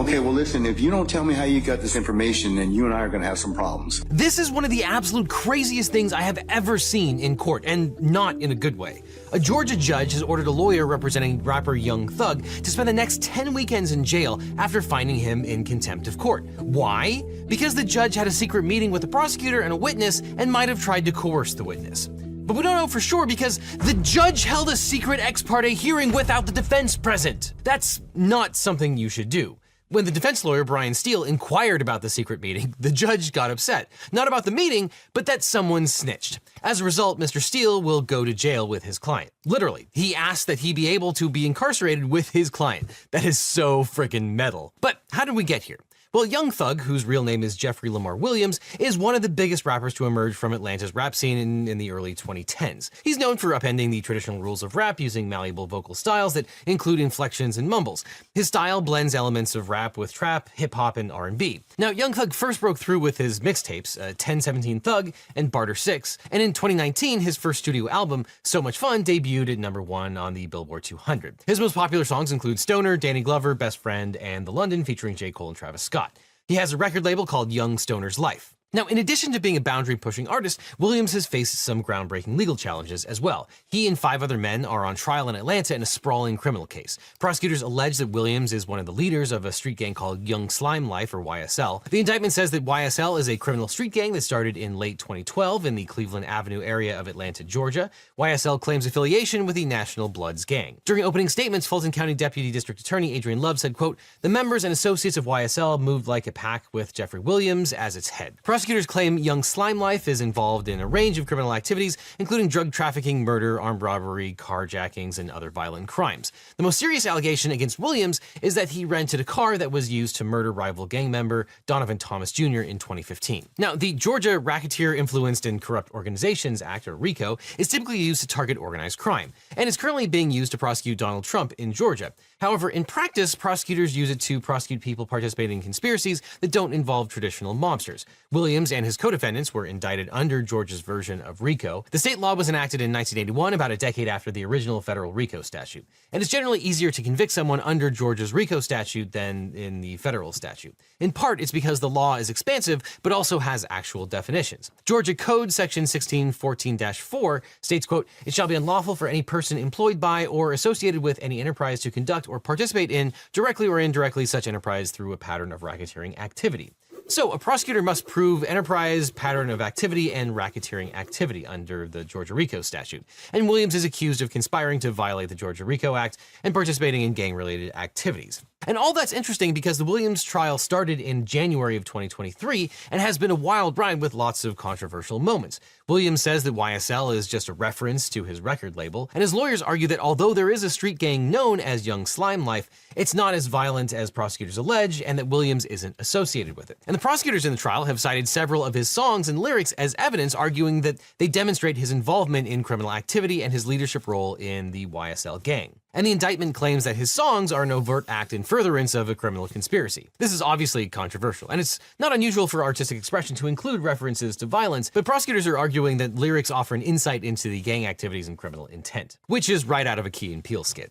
Okay, well, listen, if you don't tell me how you got this information, then you and I are going to have some problems. This is one of the absolute craziest things I have ever seen in court, and not in a good way. A Georgia judge has ordered a lawyer representing rapper Young Thug to spend the next 10 weekends in jail after finding him in contempt of court. Why? Because the judge had a secret meeting with a prosecutor and a witness and might have tried to coerce the witness. But we don't know for sure because the judge held a secret ex parte hearing without the defense present. That's not something you should do. When the defense lawyer, Brian Steele, inquired about the secret meeting, the judge got upset. Not about the meeting, but that someone snitched. As a result, Mr. Steele will go to jail with his client. Literally, he asked that he be able to be incarcerated with his client. That is so freaking metal. But how did we get here? Well, Young Thug, whose real name is Jeffrey Lamar Williams, is one of the biggest rappers to emerge from Atlanta's rap scene in the early 2010s. He's known for upending the traditional rules of rap using malleable vocal styles that include inflections and mumbles. His style blends elements of rap with trap, hip-hop, and R&B. Now, Young Thug first broke through with his mixtapes, 1017 Thug and Barter 6, and in 2019, his first studio album, So Much Fun, debuted at #1 on the Billboard 200. His most popular songs include Stoner, Danny Glover, Best Friend, and The London featuring J. Cole and Travis Scott. He has a record label called Young Stoner's Life. Now, in addition to being a boundary-pushing artist, Williams has faced some groundbreaking legal challenges as well. He and 5 other men are on trial in Atlanta in a sprawling criminal case. Prosecutors allege that Williams is one of the leaders of a street gang called Young Slime Life, or YSL. The indictment says that YSL is a criminal street gang that started in late 2012 in the Cleveland Avenue area of Atlanta, Georgia. YSL claims affiliation with the National Bloods gang. During opening statements, Fulton County Deputy District Attorney Adrian Love said, quote, "The members and associates of YSL moved like a pack with Jeffrey Williams as its head." Prosecutors claim Young Slime Life is involved in a range of criminal activities, including drug trafficking, murder, armed robbery, carjackings, and other violent crimes. The most serious allegation against Williams is that he rented a car that was used to murder rival gang member Donovan Thomas Jr. in 2015. Now, the Georgia Racketeer Influenced and Corrupt Organizations Act, or RICO, is typically used to target organized crime, and is currently being used to prosecute Donald Trump in Georgia. However, in practice, prosecutors use it to prosecute people participating in conspiracies that don't involve traditional mobsters. Williams and his co-defendants were indicted under Georgia's version of RICO. The state law was enacted in 1981, about a decade after the original federal RICO statute. And it's generally easier to convict someone under Georgia's RICO statute than in the federal statute. In part, it's because the law is expansive, but also has actual definitions. Georgia Code Section 1614-4 states, quote, "It shall be unlawful for any person employed by or associated with any enterprise to conduct or participate in, directly or indirectly, such enterprise through a pattern of racketeering activity." So a prosecutor must prove enterprise, pattern of activity, and racketeering activity under the Georgia RICO statute. And Williams is accused of conspiring to violate the Georgia RICO Act and participating in gang-related activities. And all that's interesting because the Williams trial started in January of 2023 and has been a wild ride with lots of controversial moments. Williams says that YSL is just a reference to his record label, and his lawyers argue that although there is a street gang known as Young Slime Life, it's not as violent as prosecutors allege, and that Williams isn't associated with it. And the prosecutors in the trial have cited several of his songs and lyrics as evidence, arguing that they demonstrate his involvement in criminal activity and his leadership role in the YSL gang. And the indictment claims that his songs are an overt act in furtherance of a criminal conspiracy. This is obviously controversial, and it's not unusual for artistic expression to include references to violence, but prosecutors are arguing that lyrics offer an insight into the gang activities and criminal intent, which is right out of a Key and Peele skit.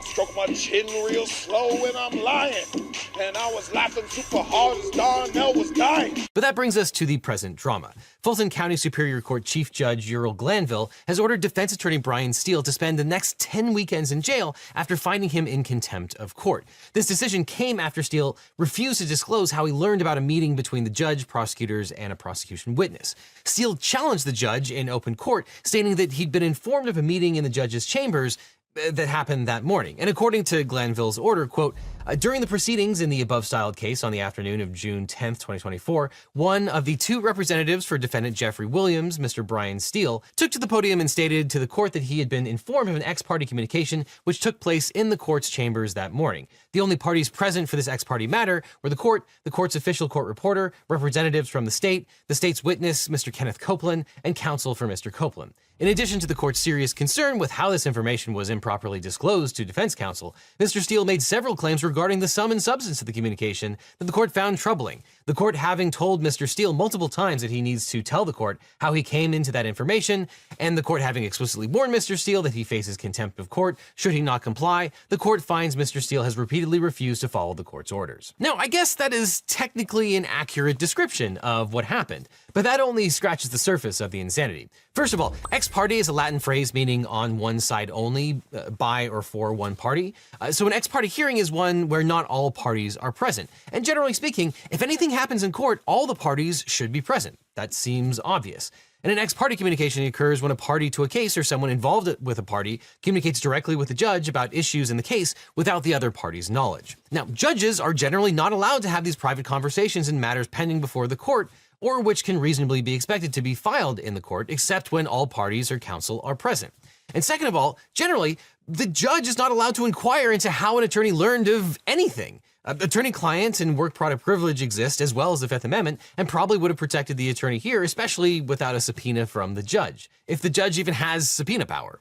Stroke my chin real slow when I'm lying, and I was laughing super hard as Darnell was dying. But that brings us to the present drama. Fulton County Superior Court Chief Judge Ural Glanville has ordered defense attorney Brian Steele to spend the next 10 weekends in jail after finding him in contempt of court. This decision came after Steele refused to disclose how he learned about a meeting between the judge, prosecutors, and a prosecution witness. Steele challenged the judge in open court, stating that he'd been informed of a meeting in the judge's chambers that happened that morning. And according to Glanville's order, quote, "During the proceedings in the above-styled case on the afternoon of June 10th, 2024, one of the 2 representatives for defendant Jeffrey Williams, Mr. Brian Steele, took to the podium and stated to the court that he had been informed of an ex-parte communication which took place in the court's chambers that morning. The only parties present for this ex-parte matter were the court's official court reporter, representatives from the state's witness, Mr. Kenneth Copeland, and counsel for Mr. Copeland. In addition to the court's serious concern with how this information was improperly disclosed to defense counsel, Mr. Steele made several claims regarding the sum and substance of the communication that the court found troubling. The court having told Mr. Steele multiple times that he needs to tell the court how he came into that information, and the court having explicitly warned Mr. Steele that he faces contempt of court should he not comply, the court finds Mr. Steele has repeatedly refused to follow the court's orders. Now, I guess that is technically an accurate description of what happened, but that only scratches the surface of the insanity. First of all, ex parte is a Latin phrase meaning on one side only, by or for one party. So an ex parte hearing is one where not all parties are present. And generally speaking, if anything happens in court, all the parties should be present. That seems obvious. And an ex parte communication occurs when a party to a case or someone involved with a party communicates directly with the judge about issues in the case without the other party's knowledge. Now, judges are generally not allowed to have these private conversations in matters pending before the court, or which can reasonably be expected to be filed in the court, except when all parties or counsel are present. And second of all, generally, the judge is not allowed to inquire into how an attorney learned of anything. Attorney-client and work product privilege exist, as well as the Fifth Amendment, and probably would have protected the attorney here, especially without a subpoena from the judge, if the judge even has subpoena power.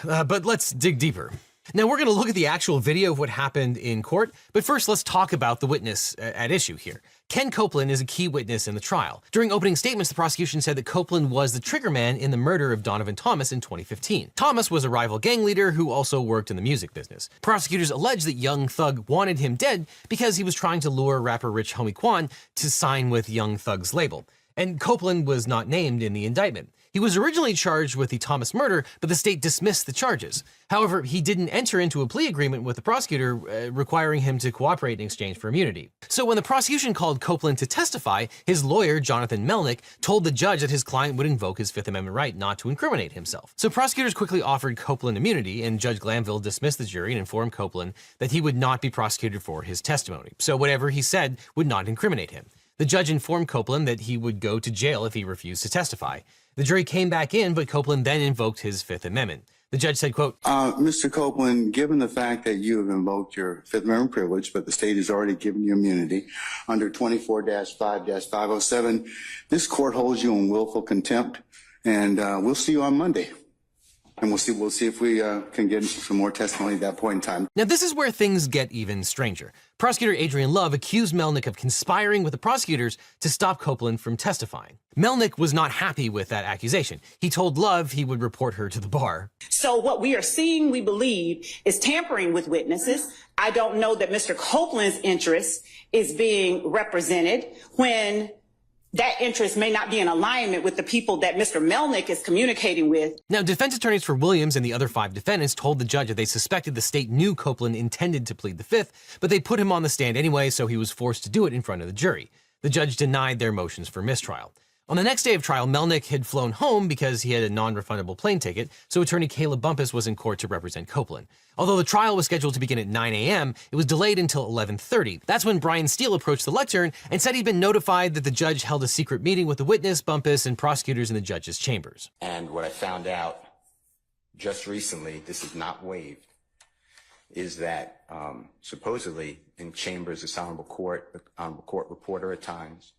But let's dig deeper. Now, we're going to look at the actual video of what happened in court, but first let's talk about the witness at issue here. Ken Copeland is a key witness in the trial. During opening statements, the prosecution said that Copeland was the triggerman in the murder of Donovan Thomas in 2015. Thomas was a rival gang leader who also worked in the music business. Prosecutors alleged that Young Thug wanted him dead because he was trying to lure rapper Rich Homie Quan to sign with Young Thug's label. And Copeland was not named in the indictment. He was originally charged with the Thomas murder, but the state dismissed the charges. However, he didn't enter into a plea agreement with the prosecutor requiring him to cooperate in exchange for immunity. So when the prosecution called Copeland to testify, his lawyer, Jonathan Melnick, told the judge that his client would invoke his Fifth Amendment right not to incriminate himself. So prosecutors quickly offered Copeland immunity, and Judge Glanville dismissed the jury and informed Copeland that he would not be prosecuted for his testimony. So whatever he said would not incriminate him. The judge informed Copeland that he would go to jail if he refused to testify. The jury came back in, but Copeland then invoked his Fifth Amendment. The judge said, quote, Mr. Copeland, given the fact that you have invoked your Fifth Amendment privilege, but the state has already given you immunity under 24-5-507, this court holds you in willful contempt, and we'll see you on Monday. And we'll see if we can get some more testimony at that point in time. Now, this is where things get even stranger. Prosecutor Adrian Love accused Melnick of conspiring with the prosecutors to stop Copeland from testifying. Melnick was not happy with that accusation. He told Love he would report her to the bar. So what we are seeing, we believe, is tampering with witnesses. I don't know that Mr. Copeland's interest is being represented when that interest may not be in alignment with the people that Mr. Melnick is communicating with. Now, defense attorneys for Williams and the other 5 defendants told the judge that they suspected the state knew Copeland intended to plead the Fifth, but they put him on the stand anyway, so he was forced to do it in front of the jury. The judge denied their motions for mistrial. On the next day of trial, Melnick had flown home because he had a non-refundable plane ticket, so attorney Caleb Bumpus was in court to represent Copeland. Although the trial was scheduled to begin at 9 a.m., it was delayed until 11:30. That's when Brian Steele approached the lectern and said he'd been notified that the judge held a secret meeting with the witness, Bumpus, and prosecutors in the judge's chambers. And what I found out just recently, this is not waived, is that supposedly in chambers, this honorable court reporter at times,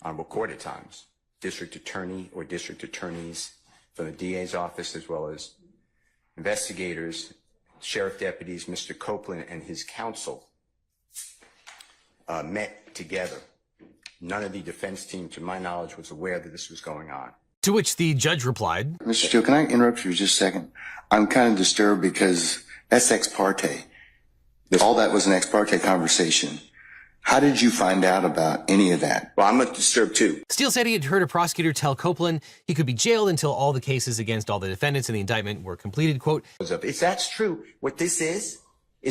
honorable court at times, district attorney or district attorneys from the DA's office, as well as investigators, sheriff deputies, Mr. Copeland and his counsel met together. None of the defense team, to my knowledge, was aware that this was going on. To which the judge replied, Mr. Steele, can I interrupt you just a second? I'm kind of disturbed because that's ex parte. All that was an ex parte conversation. How did you find out about any of that? Well, I'm disturbed too. Steele said he had heard a prosecutor tell Copeland he could be jailed until all the cases against all the defendants in the indictment were completed. Quote, if that's true, what this is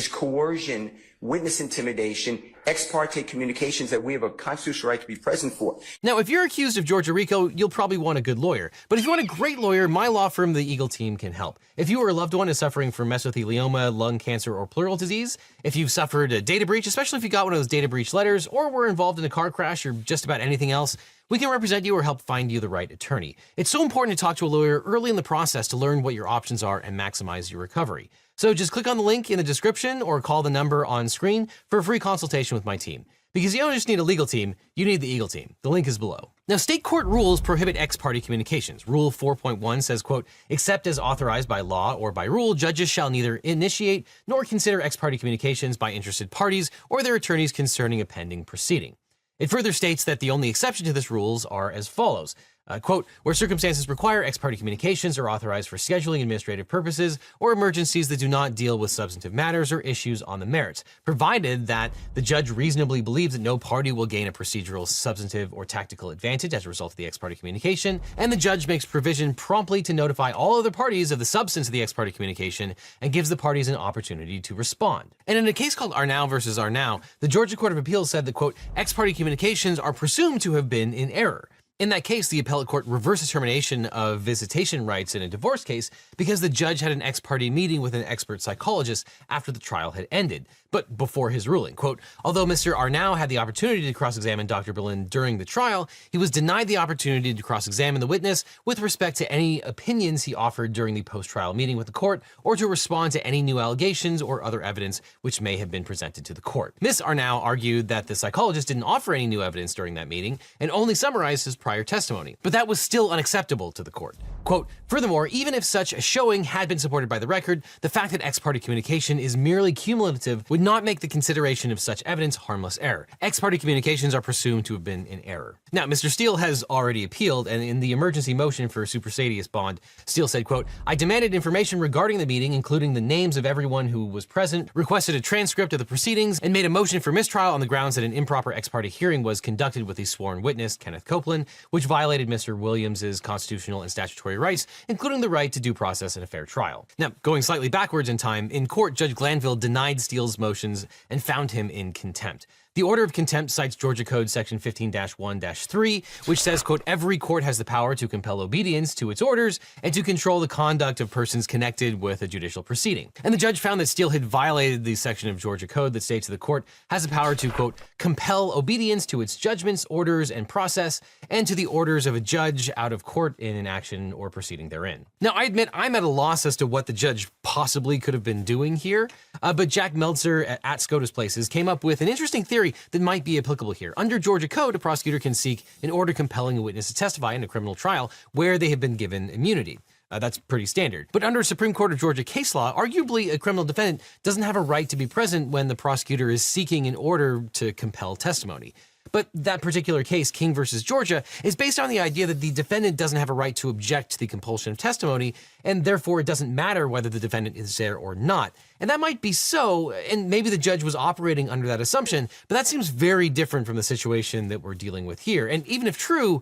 coercion, witness intimidation, ex parte communications that we have a constitutional right to be present for. Now, if you're accused of Georgia RICO, you'll probably want a good lawyer. But if you want a great lawyer, my law firm, the Eagle Team, can help. If you or a loved one is suffering from mesothelioma, lung cancer, or pleural disease, if you've suffered a data breach, especially if you got one of those data breach letters, or were involved in a car crash, or just about anything else, we can represent you or help find you the right attorney. It's so important to talk to a lawyer early in the process to learn what your options are and maximize your recovery. So just click on the link in the description or call the number on screen for a free consultation with my team. Because you don't just need a legal team, you need the Eagle Team. The link is below. Now, state court rules prohibit ex parte communications. Rule 4.1 says, quote, except as authorized by law or by rule, judges shall neither initiate nor consider ex parte communications by interested parties or their attorneys concerning a pending proceeding. It further states that the only exception to this rules are as follows. Quote, where circumstances require ex parte communications are authorized for scheduling administrative purposes or emergencies that do not deal with substantive matters or issues on the merits, provided that the judge reasonably believes that no party will gain a procedural, substantive, or tactical advantage as a result of the ex parte communication, and the judge makes provision promptly to notify all other parties of the substance of the ex parte communication and gives the parties an opportunity to respond. And in a case called Arnau versus Arnau, the Georgia Court of Appeals said that, quote, ex parte communications are presumed to have been in error. In that case, the appellate court reversed the termination of visitation rights in a divorce case because the judge had an ex parte meeting with an expert psychologist after the trial had ended, but before his ruling. Quote, although Mr. Arnau had the opportunity to cross-examine Dr. Berlin during the trial, he was denied the opportunity to cross-examine the witness with respect to any opinions he offered during the post-trial meeting with the court or to respond to any new allegations or other evidence which may have been presented to the court. Ms. Arnau argued that the psychologist didn't offer any new evidence during that meeting and only summarized his prior testimony, but that was still unacceptable to the court. Quote, furthermore, even if such a showing had been supported by the record, the fact that ex parte communication is merely cumulative would not make the consideration of such evidence harmless error. Ex parte communications are presumed to have been in error. Now, Mr. Steele has already appealed, and in the emergency motion for supersedious bond, Steele said, quote, I demanded information regarding the meeting, including the names of everyone who was present, requested a transcript of the proceedings, and made a motion for mistrial on the grounds that an improper ex parte hearing was conducted with a sworn witness, Kenneth Copeland, which violated Mr. Williams's constitutional and statutory rights, including the right to due process and a fair trial. Now, going slightly backwards in time, in court, Judge Glanville denied Steele's motions and found him in contempt. The order of contempt cites Georgia Code section 15-1-3, which says, quote, every court has the power to compel obedience to its orders and to control the conduct of persons connected with a judicial proceeding. And the judge found that Steele had violated the section of Georgia Code that states the court has the power to, quote, compel obedience to its judgments, orders, and process, and to the orders of a judge out of court in an action or proceeding therein. Now, I admit I'm at a loss as to what the judge possibly could have been doing here, but Jack Meltzer at Scotus Places came up with an interesting theory that might be applicable here. Under Georgia Code, a prosecutor can seek an order compelling a witness to testify in a criminal trial where they have been given immunity. That's pretty standard. But under Supreme Court of Georgia case law, arguably a criminal defendant doesn't have a right to be present when the prosecutor is seeking an order to compel testimony. But that particular case, King versus Georgia, is based on the idea that the defendant doesn't have a right to object to the compulsion of testimony, and therefore it doesn't matter whether the defendant is there or not. And that might be so, and maybe the judge was operating under that assumption, but that seems very different from the situation that we're dealing with here. And even if true,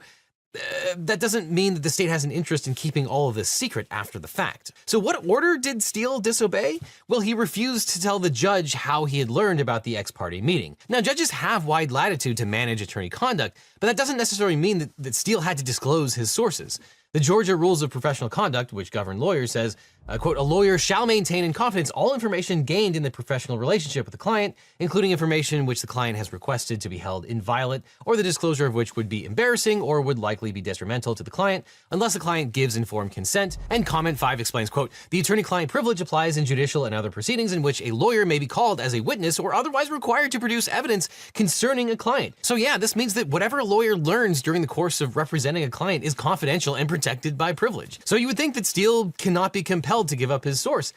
that doesn't mean that the state has an interest in keeping all of this secret after the fact. So what order did Steele disobey? Well, he refused to tell the judge how he had learned about the ex parte meeting. Now, judges have wide latitude to manage attorney conduct, but that doesn't necessarily mean that Steele had to disclose his sources. The Georgia Rules of Professional Conduct, which govern lawyers, says, quote, a lawyer shall maintain in confidence all information gained in the professional relationship with the client, including information which the client has requested to be held inviolate, or the disclosure of which would be embarrassing or would likely be detrimental to the client, unless the client gives informed consent. And comment 5 explains, quote, the attorney-client privilege applies in judicial and other proceedings in which a lawyer may be called as a witness or otherwise required to produce evidence concerning a client. So yeah, this means that whatever a lawyer learns during the course of representing a client is confidential and protected by privilege. So you would think that Steele cannot be compelled to give up his source,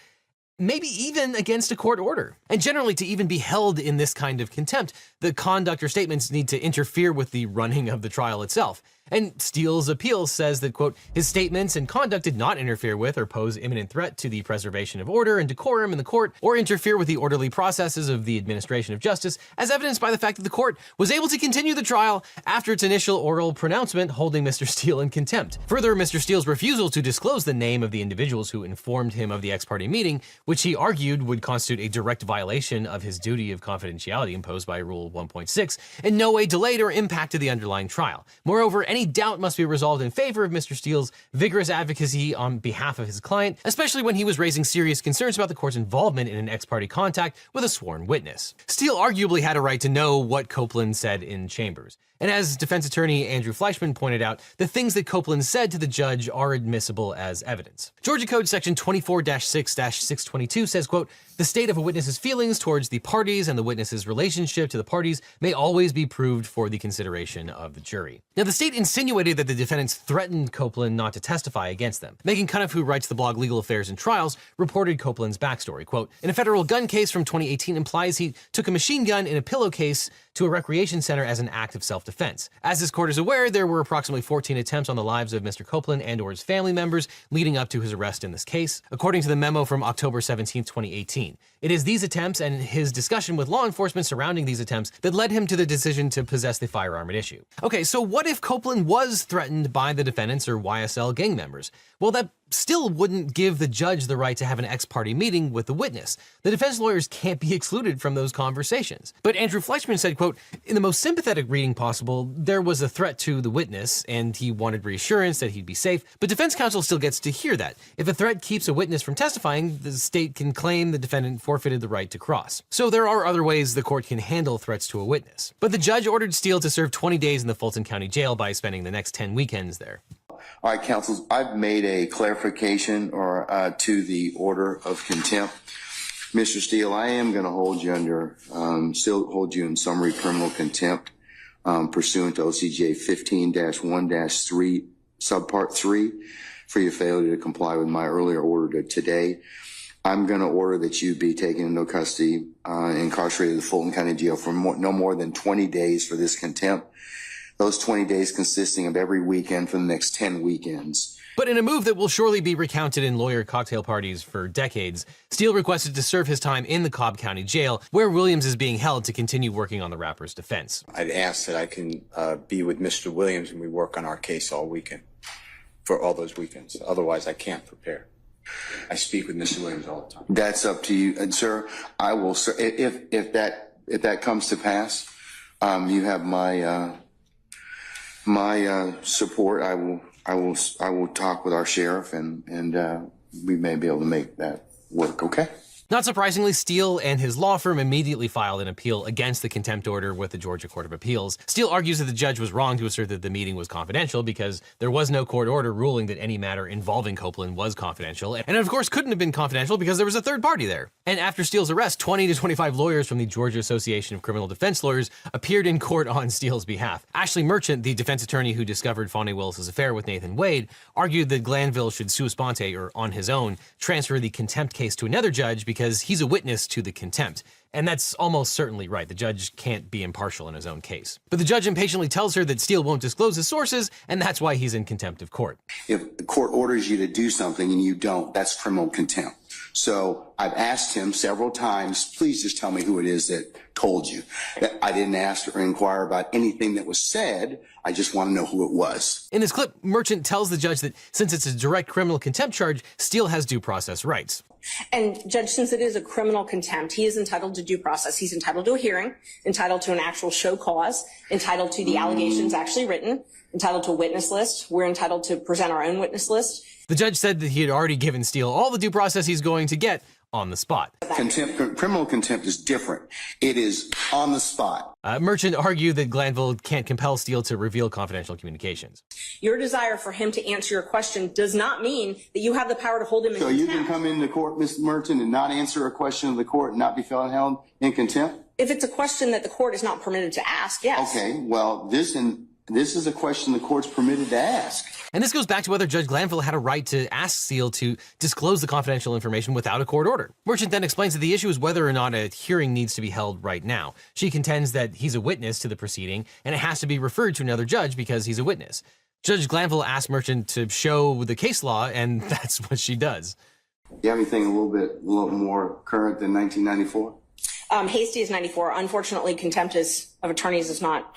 maybe even against a court order. And generally, to even be held in this kind of contempt, the conduct or statements need to interfere with the running of the trial itself. And Steele's appeal says that, quote, his statements and conduct did not interfere with or pose imminent threat to the preservation of order and decorum in the court or interfere with the orderly processes of the administration of justice, as evidenced by the fact that the court was able to continue the trial after its initial oral pronouncement holding Mr. Steele in contempt. Further, Mr. Steele's refusal to disclose the name of the individuals who informed him of the ex parte meeting, which he argued would constitute a direct violation of his duty of confidentiality imposed by Rule 1.6, in no way delayed or impacted the underlying trial. Moreover, any doubt must be resolved in favor of Mr. Steele's vigorous advocacy on behalf of his client, especially when he was raising serious concerns about the court's involvement in an ex parte contact with a sworn witness. Steele arguably had a right to know what Copeland said in chambers. And as defense attorney Andrew Fleischman pointed out, the things that Copeland said to the judge are admissible as evidence. Georgia Code section 24-6-622 says, quote, the state of a witness's feelings towards the parties and the witness's relationship to the parties may always be proved for the consideration of the jury. Now, the state insinuated that the defendants threatened Copeland not to testify against them. Megan Cuniff, who writes the blog Legal Affairs and Trials, reported Copeland's backstory. Quote, in a federal gun case from 2018 implies he took a machine gun in a pillowcase to a recreation center as an act of self-defense. As this court is aware, there were approximately 14 attempts on the lives of Mr. Copeland and or his family members leading up to his arrest in this case, according to the memo from October 17, 2018. It is these attempts and his discussion with law enforcement surrounding these attempts that led him to the decision to possess the firearm at issue. Okay, so what if Copeland was threatened by the defendants or YSL gang members? Well, that still wouldn't give the judge the right to have an ex-parte meeting with the witness. The defense lawyers can't be excluded from those conversations. But Andrew Fleischman said, quote, in the most sympathetic reading possible, there was a threat to the witness and he wanted reassurance that he'd be safe, but defense counsel still gets to hear that. If a threat keeps a witness from testifying, the state can claim the defendant forfeited the right to cross. So there are other ways the court can handle threats to a witness. But the judge ordered Steele to serve 20 days in the Fulton County Jail by spending the next 10 weekends there. All right, counsel, I've made a clarification to the order of contempt. Mr. Steele, I am going to hold you still hold you in summary criminal contempt pursuant to OCJ 15-1-3, subpart 3, for your failure to comply with my earlier order today. I'm going to order that you be taken into custody, incarcerated in the Fulton County Jail for no more than 20 days for this contempt. Those 20 days consisting of every weekend for the next 10 weekends. But in a move that will surely be recounted in lawyer cocktail parties for decades, Steele requested to serve his time in the Cobb County Jail, where Williams is being held to continue working on the rapper's defense. I'd ask that I can be with Mr. Williams and we work on our case all weekend, for all those weekends. Otherwise, I can't prepare. I speak with Mr. Williams all the time. That's up to you. And sir, I will, sir, if that comes to pass, you have my support. I will talk with our sheriff and we may be able to make that work. Okay. Not surprisingly, Steele and his law firm immediately filed an appeal against the contempt order with the Georgia Court of Appeals. Steele argues that the judge was wrong to assert that the meeting was confidential because there was no court order ruling that any matter involving Copeland was confidential, and of course couldn't have been confidential because there was a third party there. And after Steele's arrest, 20 to 25 lawyers from the Georgia Association of Criminal Defense Lawyers appeared in court on Steele's behalf. Ashley Merchant, the defense attorney who discovered Fonnie Willis's affair with Nathan Wade, argued that Glanville should sua sponte, or on his own, transfer the contempt case to another judge because he's a witness to the contempt. And that's almost certainly right. The judge can't be impartial in his own case. But the judge impatiently tells her that Steele won't disclose his sources, and that's why he's in contempt of court. If the court orders you to do something and you don't, that's criminal contempt. So I've asked him several times, please just tell me who it is that told you. That I didn't ask or inquire about anything that was said. I just want to know who it was. In this clip, Merchant tells the judge that since it's a direct criminal contempt charge, Steele has due process rights. And Judge, since it is a criminal contempt, he is entitled to due process. He's entitled to a hearing, entitled to an actual show cause, entitled to the allegations actually written, entitled to a witness list. We're entitled to present our own witness list. The judge said that he had already given Steele all the due process he's going to get on the spot. Criminal contempt is different. It is on the spot. Merchant argued that Glanville can't compel Steele to reveal confidential communications. Your desire for him to answer your question does not mean that you have the power to hold him in contempt. So you can come into court, Mr. Merchant, and not answer a question of the court and not be held in contempt? If it's a question that the court is not permitted to ask, yes. Okay, well, this is a question the court's permitted to ask. And this goes back to whether Judge Glanville had a right to ask Steele to disclose the confidential information without a court order. Merchant then explains that the issue is whether or not a hearing needs to be held right now. She contends that he's a witness to the proceeding, and it has to be referred to another judge because he's a witness. Judge Glanville asked Merchant to show the case law, and that's what she does. Do you have anything a little more current than 1994? Hasty is 94. Unfortunately, contempt of attorneys is not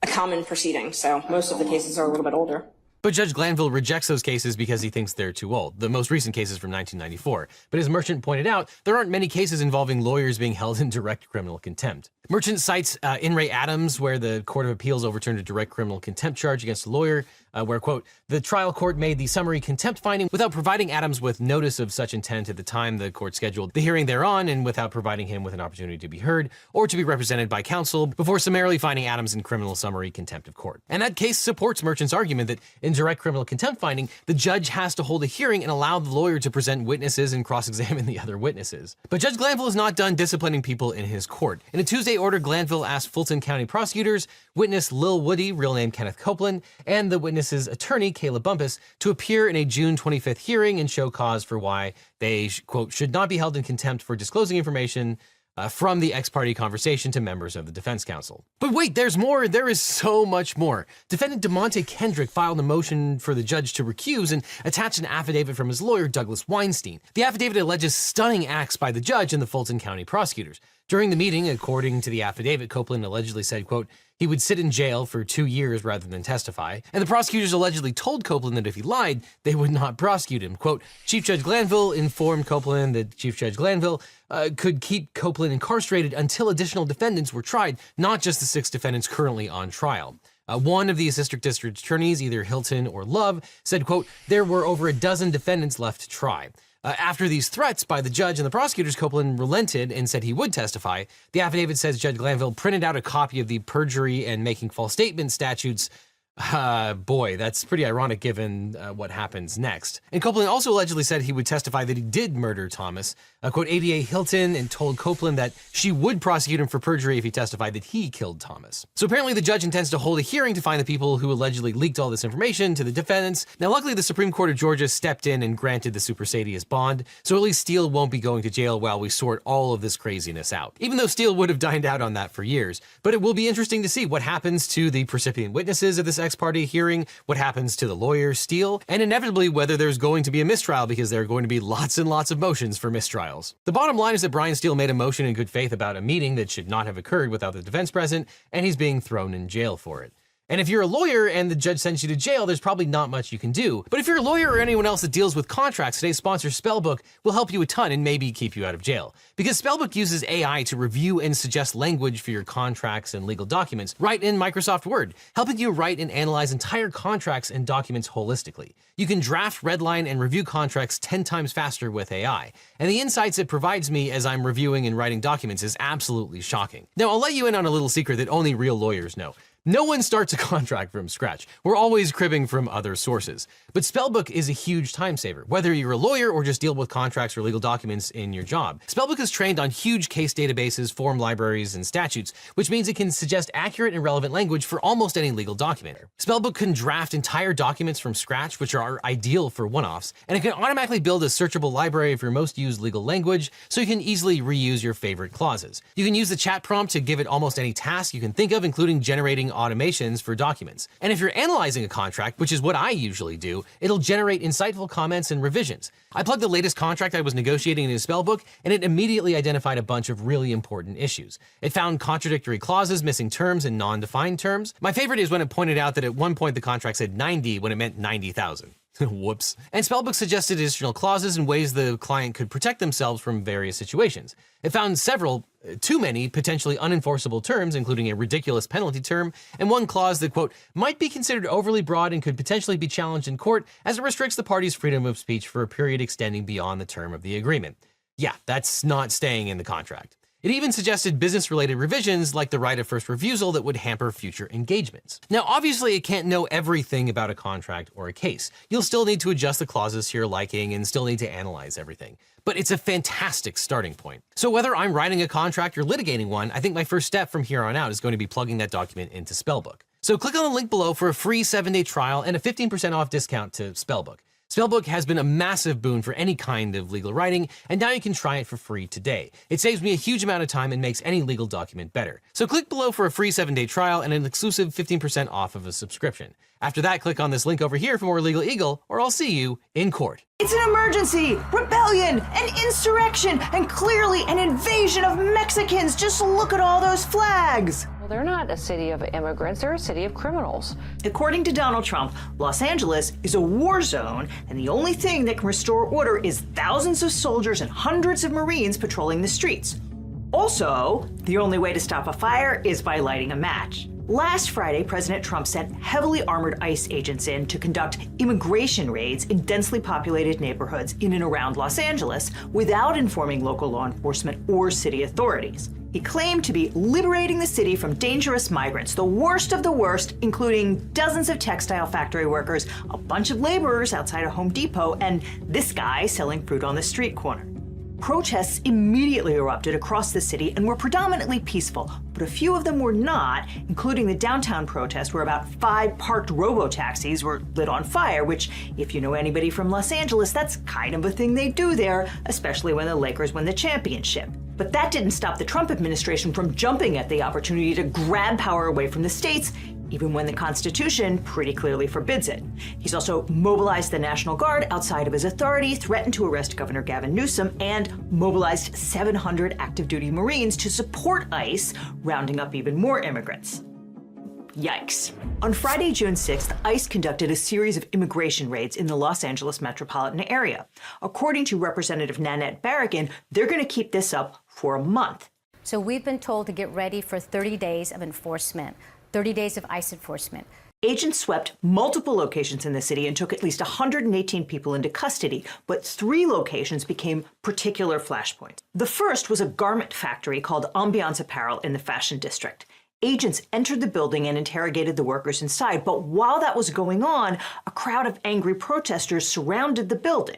a common proceeding, so most of the cases are a little bit older. But Judge Glanville rejects those cases because he thinks they're too old. The most recent case is from 1994. But as Merchant pointed out, there aren't many cases involving lawyers being held in direct criminal contempt. Merchant cites In re Adams, where the Court of Appeals overturned a direct criminal contempt charge against a lawyer, where, quote, the trial court made the summary contempt finding without providing Adams with notice of such intent at the time the court scheduled the hearing thereon, and without providing him with an opportunity to be heard or to be represented by counsel before summarily finding Adams in criminal summary contempt of court. And that case supports Merchant's argument that in In direct criminal contempt finding, the judge has to hold a hearing and allow the lawyer to present witnesses and cross-examine the other witnesses. But Judge Glanville is not done disciplining people in his court. In a Tuesday order, Glanville asked Fulton County prosecutors, witness Lil Woody, real name Kenneth Copeland, and the witness's attorney, Kayla Bumpus, to appear in a June 25th hearing and show cause for why they, quote, should not be held in contempt for disclosing information from the ex-parte conversation to members of the defense counsel. But wait, there's more. There is so much more. Defendant DeMonte Kendrick filed a motion for the judge to recuse and attached an affidavit from his lawyer, Douglas Weinstein. The affidavit alleges stunning acts by the judge and the Fulton County prosecutors. During the meeting, according to the affidavit, Copeland allegedly said, quote, he would sit in jail for 2 years rather than testify. And the prosecutors allegedly told Copeland that if he lied, they would not prosecute him. Quote, Chief Judge Glanville informed Copeland that Chief Judge Glanville could keep Copeland incarcerated until additional defendants were tried, not just the 6 defendants currently on trial. One of the assistant district attorneys, either Hilton or Love, said, quote, there were over a dozen defendants left to try. After these threats by the judge and the prosecutors, Copeland relented and said he would testify. The affidavit says Judge Glanville printed out a copy of the perjury and making false statement statutes. Boy, that's pretty ironic given what happens next. And Copeland also allegedly said he would testify that he did murder Thomas. Quote, ADA Hilton and told Copeland that she would prosecute him for perjury if he testified that he killed Thomas. So apparently the judge intends to hold a hearing to find the people who allegedly leaked all this information to the defendants. Now, luckily, the Supreme Court of Georgia stepped in and granted the supersedious bond, so at least Steele won't be going to jail while we sort all of this craziness out. Even though Steele would have dined out on that for years. But it will be interesting to see what happens to the precipient witnesses of this ex-parte hearing, what happens to the lawyer, Steele, and inevitably whether there's going to be a mistrial, because there are going to be lots and lots of motions for mistrials. The bottom line is that Brian Steele made a motion in good faith about a meeting that should not have occurred without the defense present, and he's being thrown in jail for it. And if you're a lawyer and the judge sends you to jail, there's probably not much you can do. But if you're a lawyer or anyone else that deals with contracts, today's sponsor, Spellbook, will help you a ton and maybe keep you out of jail. Because Spellbook uses AI to review and suggest language for your contracts and legal documents right in Microsoft Word, helping you write and analyze entire contracts and documents holistically. You can draft, redline, and review contracts 10 times faster with AI. And the insights it provides me as I'm reviewing and writing documents is absolutely shocking. Now, I'll let you in on a little secret that only real lawyers know. No one starts a contract from scratch. We're always cribbing from other sources. But Spellbook is a huge time saver, whether you're a lawyer or just deal with contracts or legal documents in your job. Spellbook is trained on huge case databases, form libraries, and statutes, which means it can suggest accurate and relevant language for almost any legal document. Spellbook can draft entire documents from scratch, which are ideal for one-offs, and it can automatically build a searchable library of your most used legal language, so you can easily reuse your favorite clauses. You can use the chat prompt to give it almost any task you can think of, including generating automations for documents. And if you're analyzing a contract, which is what I usually do, it'll generate insightful comments and revisions. I plugged the latest contract I was negotiating into Spellbook, and it immediately identified a bunch of really important issues. It found contradictory clauses, missing terms, and non-defined terms. My favorite is when it pointed out that at one point the contract said 90 when it meant 90,000. Whoops. And Spellbook suggested additional clauses and ways the client could protect themselves from various situations. It found too many potentially unenforceable terms, including a ridiculous penalty term, and one clause that, quote, might be considered overly broad and could potentially be challenged in court as it restricts the party's freedom of speech for a period extending beyond the term of the agreement. Yeah, that's not staying in the contract. It even suggested business-related revisions like the right of first refusal that would hamper future engagements. Now, obviously, it can't know everything about a contract or a case. You'll still need to adjust the clauses to your liking and still need to analyze everything. But it's a fantastic starting point. So whether I'm writing a contract or litigating one, I think my first step from here on out is going to be plugging that document into Spellbook. So click on the link below for a free 7-day trial and a 15% off discount to Spellbook. Spellbook has been a massive boon for any kind of legal writing, and now you can try it for free today. It saves me a huge amount of time and makes any legal document better. So click below for a free 7-day trial and an exclusive 15% off of a subscription. After that, click on this link over here for more Legal Eagle, or I'll see you in court. It's an emergency, rebellion, an insurrection, and clearly an invasion of Mexicans. Just look at all those flags. Well, they're not a city of immigrants, they're a city of criminals. According to Donald Trump, Los Angeles is a war zone, and the only thing that can restore order is thousands of soldiers and hundreds of Marines patrolling the streets. Also, the only way to stop a fire is by lighting a match. Last Friday, President Trump sent heavily armored ICE agents in to conduct immigration raids in densely populated neighborhoods in and around Los Angeles without informing local law enforcement or city authorities. He claimed to be liberating the city from dangerous migrants, the worst of the worst, including dozens of textile factory workers, a bunch of laborers outside a Home Depot, and this guy selling fruit on the street corner. Protests immediately erupted across the city and were predominantly peaceful, but a few of them were not, including the downtown protest where about 5 parked robo-taxis were lit on fire, which, if you know anybody from Los Angeles, that's kind of a thing they do there, especially when the Lakers win the championship. But that didn't stop the Trump administration from jumping at the opportunity to grab power away from the states, even when the Constitution pretty clearly forbids it. He's also mobilized the National Guard outside of his authority, threatened to arrest Governor Gavin Newsom, and mobilized 700 active duty Marines to support ICE, rounding up even more immigrants. Yikes. On Friday, June 6th, ICE conducted a series of immigration raids in the Los Angeles metropolitan area. According to Representative Nanette Barragan, they're going to keep this up for a month. So we've been told to get ready for 30 days of enforcement. 30 days of ICE enforcement. Agents swept multiple locations in the city and took at least 118 people into custody, but 3 locations became particular flashpoints. The first was a garment factory called Ambiance Apparel in the Fashion District. Agents entered the building and interrogated the workers inside, but while that was going on, a crowd of angry protesters surrounded the building.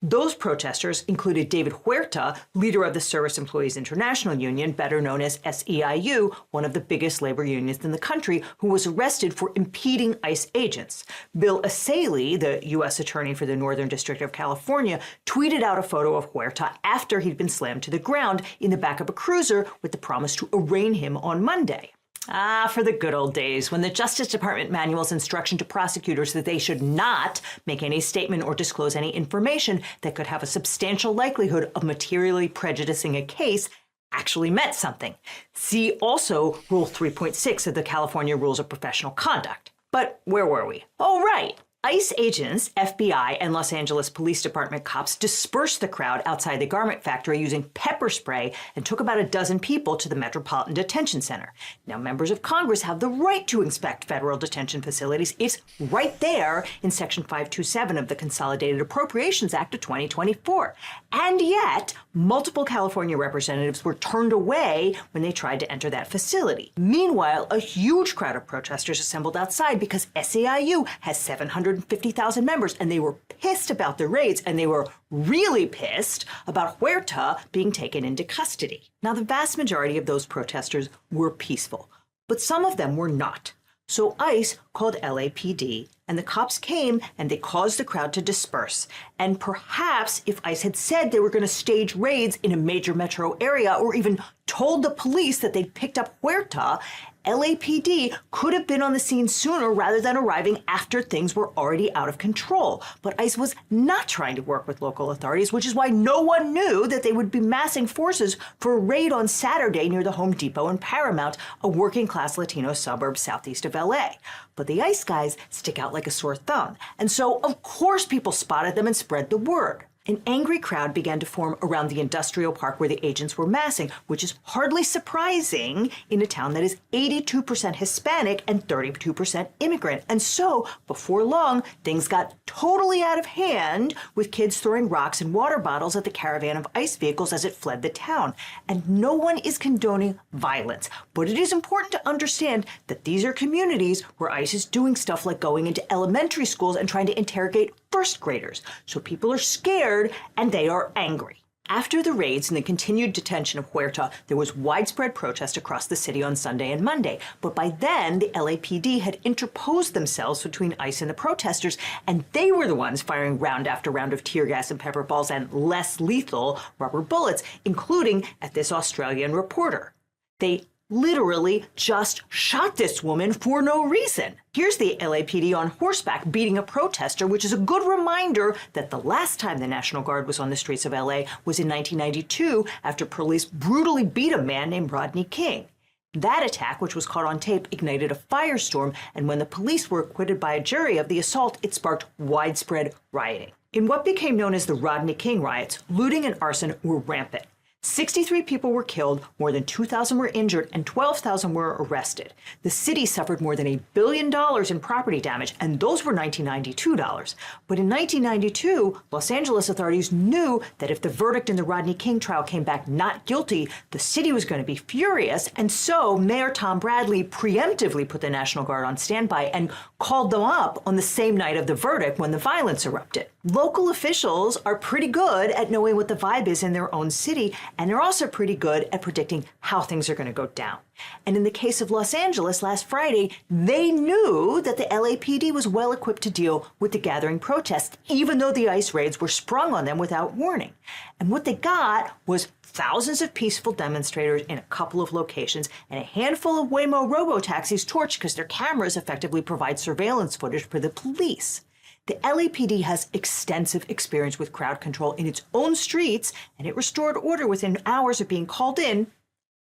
Those protesters included David Huerta, leader of the Service Employees International Union, better known as SEIU, one of the biggest labor unions in the country, who was arrested for impeding ICE agents. Bill Asalee, the U.S. Attorney for the Northern District of California, tweeted out a photo of Huerta after he'd been slammed to the ground in the back of a cruiser with the promise to arraign him on Monday. Ah, for the good old days, when the Justice Department manual's instruction to prosecutors that they should not make any statement or disclose any information that could have a substantial likelihood of materially prejudicing a case actually meant something. See also Rule 3.6 of the California Rules of Professional Conduct. But where were we? Oh, right. ICE agents, FBI, and Los Angeles Police Department cops dispersed the crowd outside the garment factory using pepper spray and took about a dozen people to the Metropolitan Detention Center. Now, members of Congress have the right to inspect federal detention facilities. It's right there in Section 527 of the Consolidated Appropriations Act of 2024. And yet, multiple California representatives were turned away when they tried to enter that facility. Meanwhile, a huge crowd of protesters assembled outside because SEIU has 750,000 members, and they were pissed about the raids, and they were really pissed about Huerta being taken into custody. Now, the vast majority of those protesters were peaceful, but some of them were not. So ICE called LAPD, and the cops came and they caused the crowd to disperse. And perhaps if ICE had said they were going to stage raids in a major metro area or even told the police that they'd picked up Huerta, LAPD could have been on the scene sooner rather than arriving after things were already out of control. But ICE was not trying to work with local authorities, which is why no one knew that they would be massing forces for a raid on Saturday near the Home Depot in Paramount, a working-class Latino suburb southeast of LA. But the ICE guys stick out like a sore thumb. And so, of course, people spotted them and spread the word. An angry crowd began to form around the industrial park where the agents were massing, which is hardly surprising in a town that is 82% Hispanic and 32% immigrant. And so, before long, things got totally out of hand, with kids throwing rocks and water bottles at the caravan of ICE vehicles as it fled the town. And no one is condoning violence, but it is important to understand that these are communities where ICE is doing stuff like going into elementary schools and trying to interrogate first graders. So people are scared and they are angry. After the raids and the continued detention of Huerta, there was widespread protest across the city on Sunday and Monday. But by then, the LAPD had interposed themselves between ICE and the protesters, and they were the ones firing round after round of tear gas and pepper balls and less lethal rubber bullets, including at this Australian reporter. They literally just shot this woman for no reason. Here's the LAPD on horseback beating a protester, which is a good reminder that the last time the National Guard was on the streets of LA was in 1992 after police brutally beat a man named Rodney King. That attack, which was caught on tape, ignited a firestorm, and when the police were acquitted by a jury of the assault, it sparked widespread rioting. In what became known as the Rodney King riots, looting and arson were rampant. 63 people were killed, more than 2,000 were injured, and 12,000 were arrested. The city suffered more than $1 billion in property damage, and those were 1992 dollars. But in 1992, Los Angeles authorities knew that if the verdict in the Rodney King trial came back not guilty, the city was going to be furious, and so Mayor Tom Bradley preemptively put the National Guard on standby and called them up on the same night of the verdict when the violence erupted. Local officials are pretty good at knowing what the vibe is in their own city, and they're also pretty good at predicting how things are going to go down. And in the case of Los Angeles last Friday, they knew that the LAPD was well equipped to deal with the gathering protests, even though the ICE raids were sprung on them without warning. And what they got was thousands of peaceful demonstrators in a couple of locations and a handful of Waymo robo-taxis torched because their cameras effectively provide surveillance footage for the police. The LAPD has extensive experience with crowd control in its own streets, and it restored order within hours of being called in,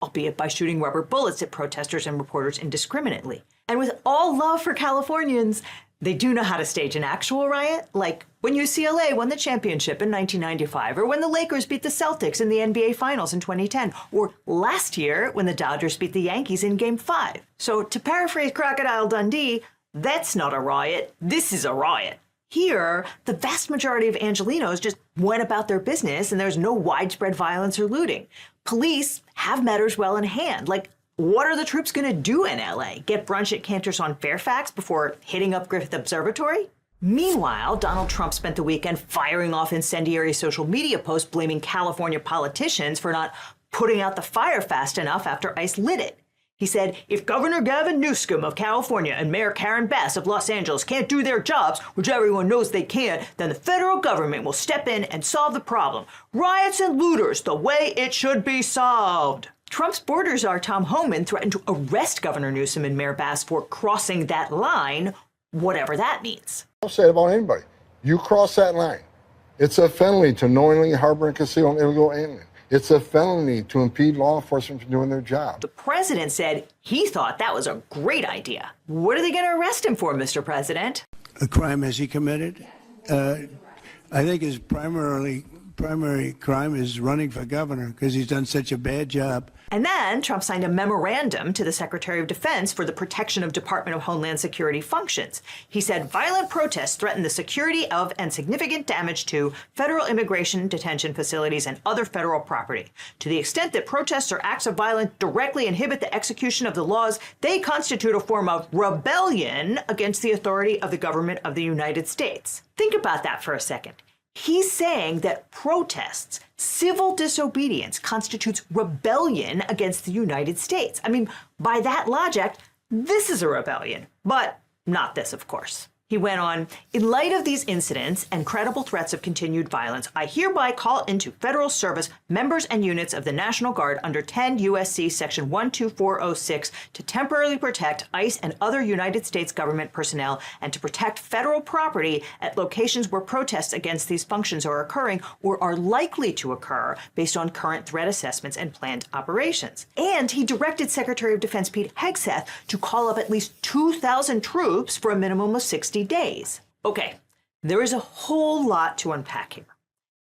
albeit by shooting rubber bullets at protesters and reporters indiscriminately. And with all love for Californians, they do know how to stage an actual riot, like when UCLA won the championship in 1995, or when the Lakers beat the Celtics in the NBA Finals in 2010, or last year when the Dodgers beat the Yankees in Game 5. So to paraphrase Crocodile Dundee, that's not a riot, this is a riot. Here, the vast majority of Angelenos just went about their business and there's no widespread violence or looting. Police have matters well in hand, like what are the troops going to do in LA? Get brunch at Cantor's on Fairfax before hitting up Griffith Observatory? Meanwhile, Donald Trump spent the weekend firing off incendiary social media posts blaming California politicians for not putting out the fire fast enough after ICE lit it. He said, if Governor Gavin Newsom of California and Mayor Karen Bass of Los Angeles can't do their jobs, which everyone knows they can't, then the federal government will step in and solve the problem. Riots and looters, the way it should be solved. Trump's border czar Tom Homan threatened to arrest Governor Newsom and Mayor Bass for crossing that line, whatever that means. I'll say it about anybody. You cross that line. It's a felony to knowingly harbor and conceal an illegal alien. It's a felony to impede law enforcement from doing their job. The president said he thought that was a great idea. What are they going to arrest him for, Mr. President? A crime has he committed? I think his primary crime is running for governor because he's done such a bad job. And then Trump signed a memorandum to the Secretary of Defense for the protection of Department of Homeland Security functions. He said violent protests threaten the security of and significant damage to federal immigration detention facilities and other federal property. To the extent that protests or acts of violence directly inhibit the execution of the laws, they constitute a form of rebellion against the authority of the government of the United States. Think about that for a second. He's saying that protests, civil disobedience, constitutes rebellion against the United States. I mean, by that logic, this is a rebellion, but not this, of course. He went on, in light of these incidents and credible threats of continued violence, I hereby call into federal service members and units of the National Guard under 10 U.S.C. Section 12406 to temporarily protect ICE and other United States government personnel and to protect federal property at locations where protests against these functions are occurring or are likely to occur based on current threat assessments and planned operations. And he directed Secretary of Defense Pete Hegseth to call up at least 2,000 troops for a minimum of 60 days. Okay, there is a whole lot to unpack here.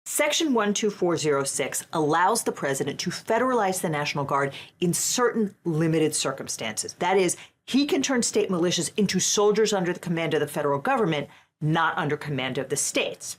Section 12406 allows the president to federalize the National Guard in certain limited circumstances. That is, he can turn state militias into soldiers under the command of the federal government, not under command of the states.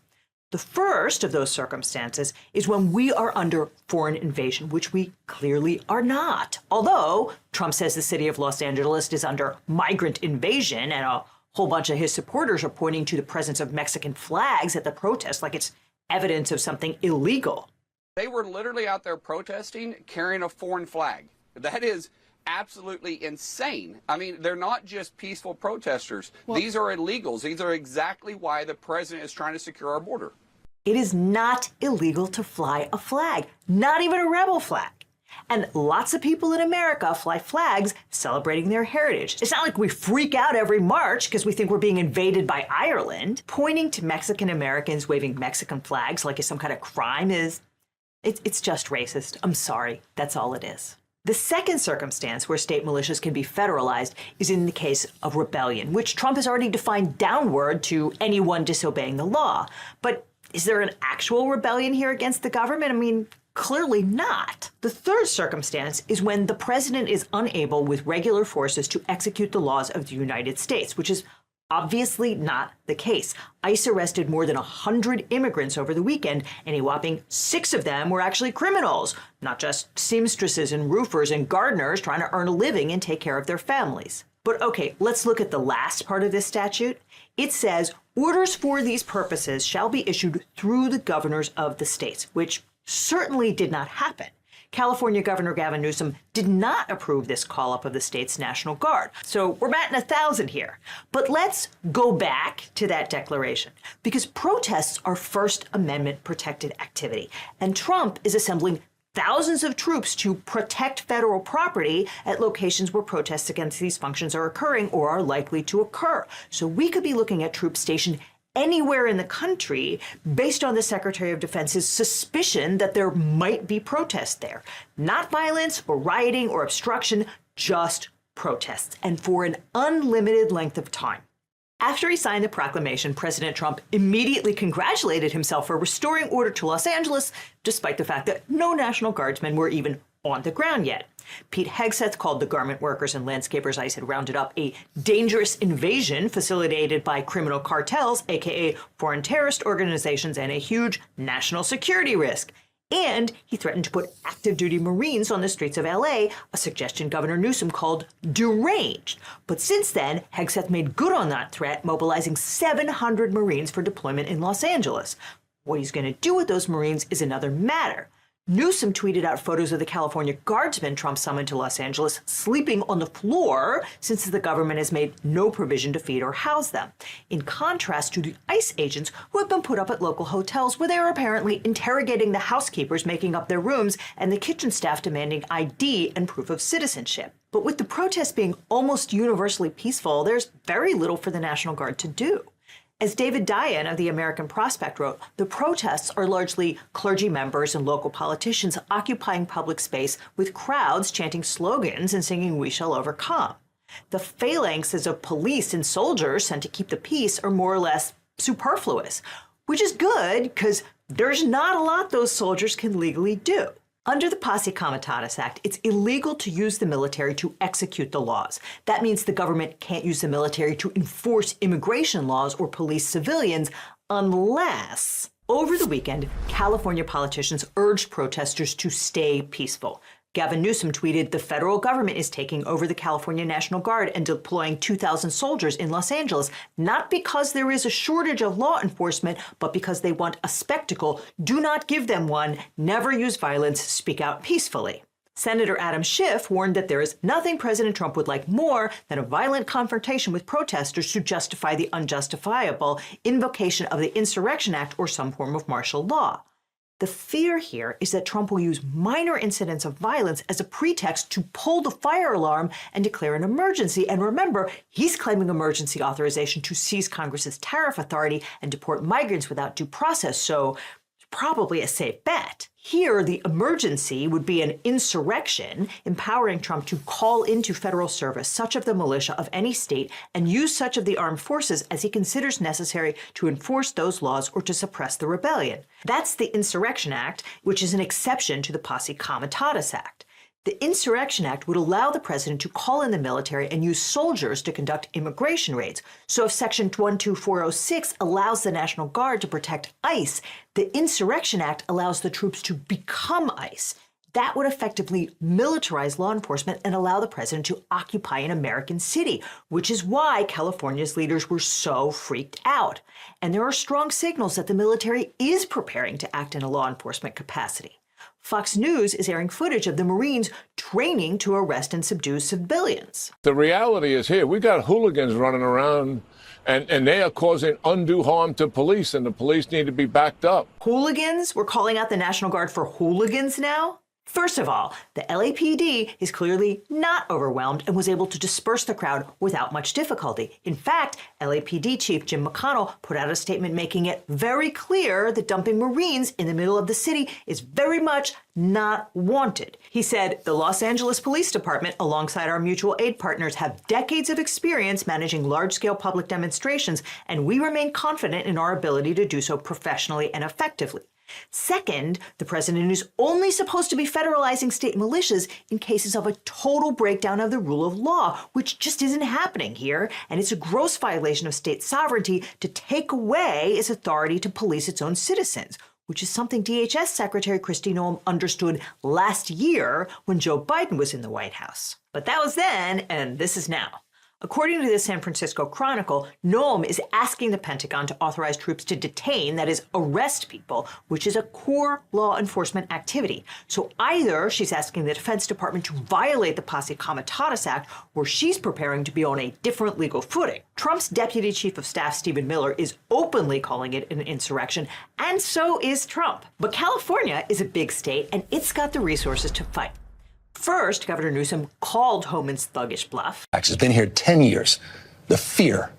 The first of those circumstances is when we are under foreign invasion, which we clearly are not. Although Trump says the city of Los Angeles is under migrant invasion and a whole bunch of his supporters are pointing to the presence of Mexican flags at the protest like it's evidence of something illegal. They were literally out there protesting, carrying a foreign flag. That is absolutely insane. I mean, they're not just peaceful protesters. These are illegals. These are exactly why the president is trying to secure our border. It is not illegal to fly a flag, not even a rebel flag. And lots of people in America fly flags celebrating their heritage. It's not like we freak out every March because we think we're being invaded by Ireland. Pointing to Mexican Americans waving Mexican flags like it's some kind of crime it's just racist. I'm sorry. That's all it is. The second circumstance where state militias can be federalized is in the case of rebellion, which Trump has already defined downward to anyone disobeying the law. But is there an actual rebellion here against the government? I mean, Clearly not. The third circumstance is when the president is unable with regular forces to execute the laws of the United States, which is obviously not the case. ICE arrested more than 100 immigrants over the weekend, and a whopping 6 of them were actually criminals, not just seamstresses and roofers and gardeners trying to earn a living and take care of their families. But okay, let's look at the last part of this statute. It says orders for these purposes shall be issued through the governors of the states, which certainly did not happen. California Governor Gavin Newsom did not approve this call-up of the state's National Guard. So we're batting 1,000 here. But let's go back to that declaration, because protests are First Amendment protected activity, and Trump is assembling thousands of troops to protect federal property at locations where protests against these functions are occurring or are likely to occur. So we could be looking at troops stationed anywhere in the country based on the Secretary of Defense's suspicion that there might be protests there. Not violence or rioting or obstruction, just protests, and for an unlimited length of time. After he signed the proclamation, President Trump immediately congratulated himself for restoring order to Los Angeles, despite the fact that no National Guardsmen were even on the ground yet. Pete Hegseth called the garment workers and landscapers ICE had rounded up a dangerous invasion facilitated by criminal cartels, aka foreign terrorist organizations, and a huge national security risk. And he threatened to put active duty Marines on the streets of LA, a suggestion Governor Newsom called deranged. But since then, Hegseth made good on that threat, mobilizing 700 Marines for deployment in Los Angeles. What he's going to do with those Marines is another matter. Newsom tweeted out photos of the California Guardsmen Trump summoned to Los Angeles sleeping on the floor, since the government has made no provision to feed or house them, in contrast to the ICE agents who have been put up at local hotels where they are apparently interrogating the housekeepers making up their rooms and the kitchen staff demanding ID and proof of citizenship. But with the protests being almost universally peaceful, there's very little for the National Guard to do. As David Dian of the American Prospect wrote, the protests are largely clergy members and local politicians occupying public space with crowds chanting slogans and singing "We Shall Overcome." The phalanxes of police and soldiers sent to keep the peace are more or less superfluous, which is good because there's not a lot those soldiers can legally do. Under the Posse Comitatus Act, it's illegal to use the military to execute the laws. That means the government can't use the military to enforce immigration laws or police civilians unless, over the weekend, California politicians urged protesters to stay peaceful. Gavin Newsom tweeted, "The federal government is taking over the California National Guard and deploying 2,000 soldiers in Los Angeles, not because there is a shortage of law enforcement, but because they want a spectacle. Do not give them one. Never use violence. Speak out peacefully." Senator Adam Schiff warned that there is nothing President Trump would like more than a violent confrontation with protesters to justify the unjustifiable, invocation of the Insurrection Act or some form of martial law. The fear here is that Trump will use minor incidents of violence as a pretext to pull the fire alarm and declare an emergency. And remember, he's claiming emergency authorization to seize Congress's tariff authority and deport migrants without due process, so probably a safe bet. Here, the emergency would be an insurrection, empowering Trump to call into federal service such of the militia of any state and use such of the armed forces as he considers necessary to enforce those laws or to suppress the rebellion. That's the Insurrection Act, which is an exception to the Posse Comitatus Act. The Insurrection Act would allow the president to call in the military and use soldiers to conduct immigration raids. So if Section 12406 allows the National Guard to protect ICE, the Insurrection Act allows the troops to become ICE. That would effectively militarize law enforcement and allow the president to occupy an American city, which is why California's leaders were so freaked out. And there are strong signals that the military is preparing to act in a law enforcement capacity. Fox News is airing footage of the Marines training to arrest and subdue civilians. The reality is here, we got hooligans running around and they are causing undue harm to police, and the police need to be backed up. Hooligans? We're calling out the National Guard for hooligans now? First of all, the LAPD is clearly not overwhelmed and was able to disperse the crowd without much difficulty. In fact, LAPD Chief Jim McConnell put out a statement making it very clear that dumping Marines in the middle of the city is very much not wanted. He said, "The Los Angeles Police Department, alongside our mutual aid partners, have decades of experience managing large-scale public demonstrations, and we remain confident in our ability to do so professionally and effectively." Second, the president is only supposed to be federalizing state militias in cases of a total breakdown of the rule of law, which just isn't happening here, and it's a gross violation of state sovereignty to take away its authority to police its own citizens, which is something DHS Secretary Kristi Noem understood last year when Joe Biden was in the White House. But that was then, and this is now. According to the San Francisco Chronicle, Noem is asking the Pentagon to authorize troops to detain, that is, arrest people, which is a core law enforcement activity. So either she's asking the Defense Department to violate the Posse Comitatus Act, or she's preparing to be on a different legal footing. Trump's Deputy Chief of Staff, Stephen Miller, is openly calling it an insurrection, and so is Trump. But California is a big state, and it's got the resources to fight. First, Governor Newsom called Homan's thuggish bluff. He's been here 10 years. The fear,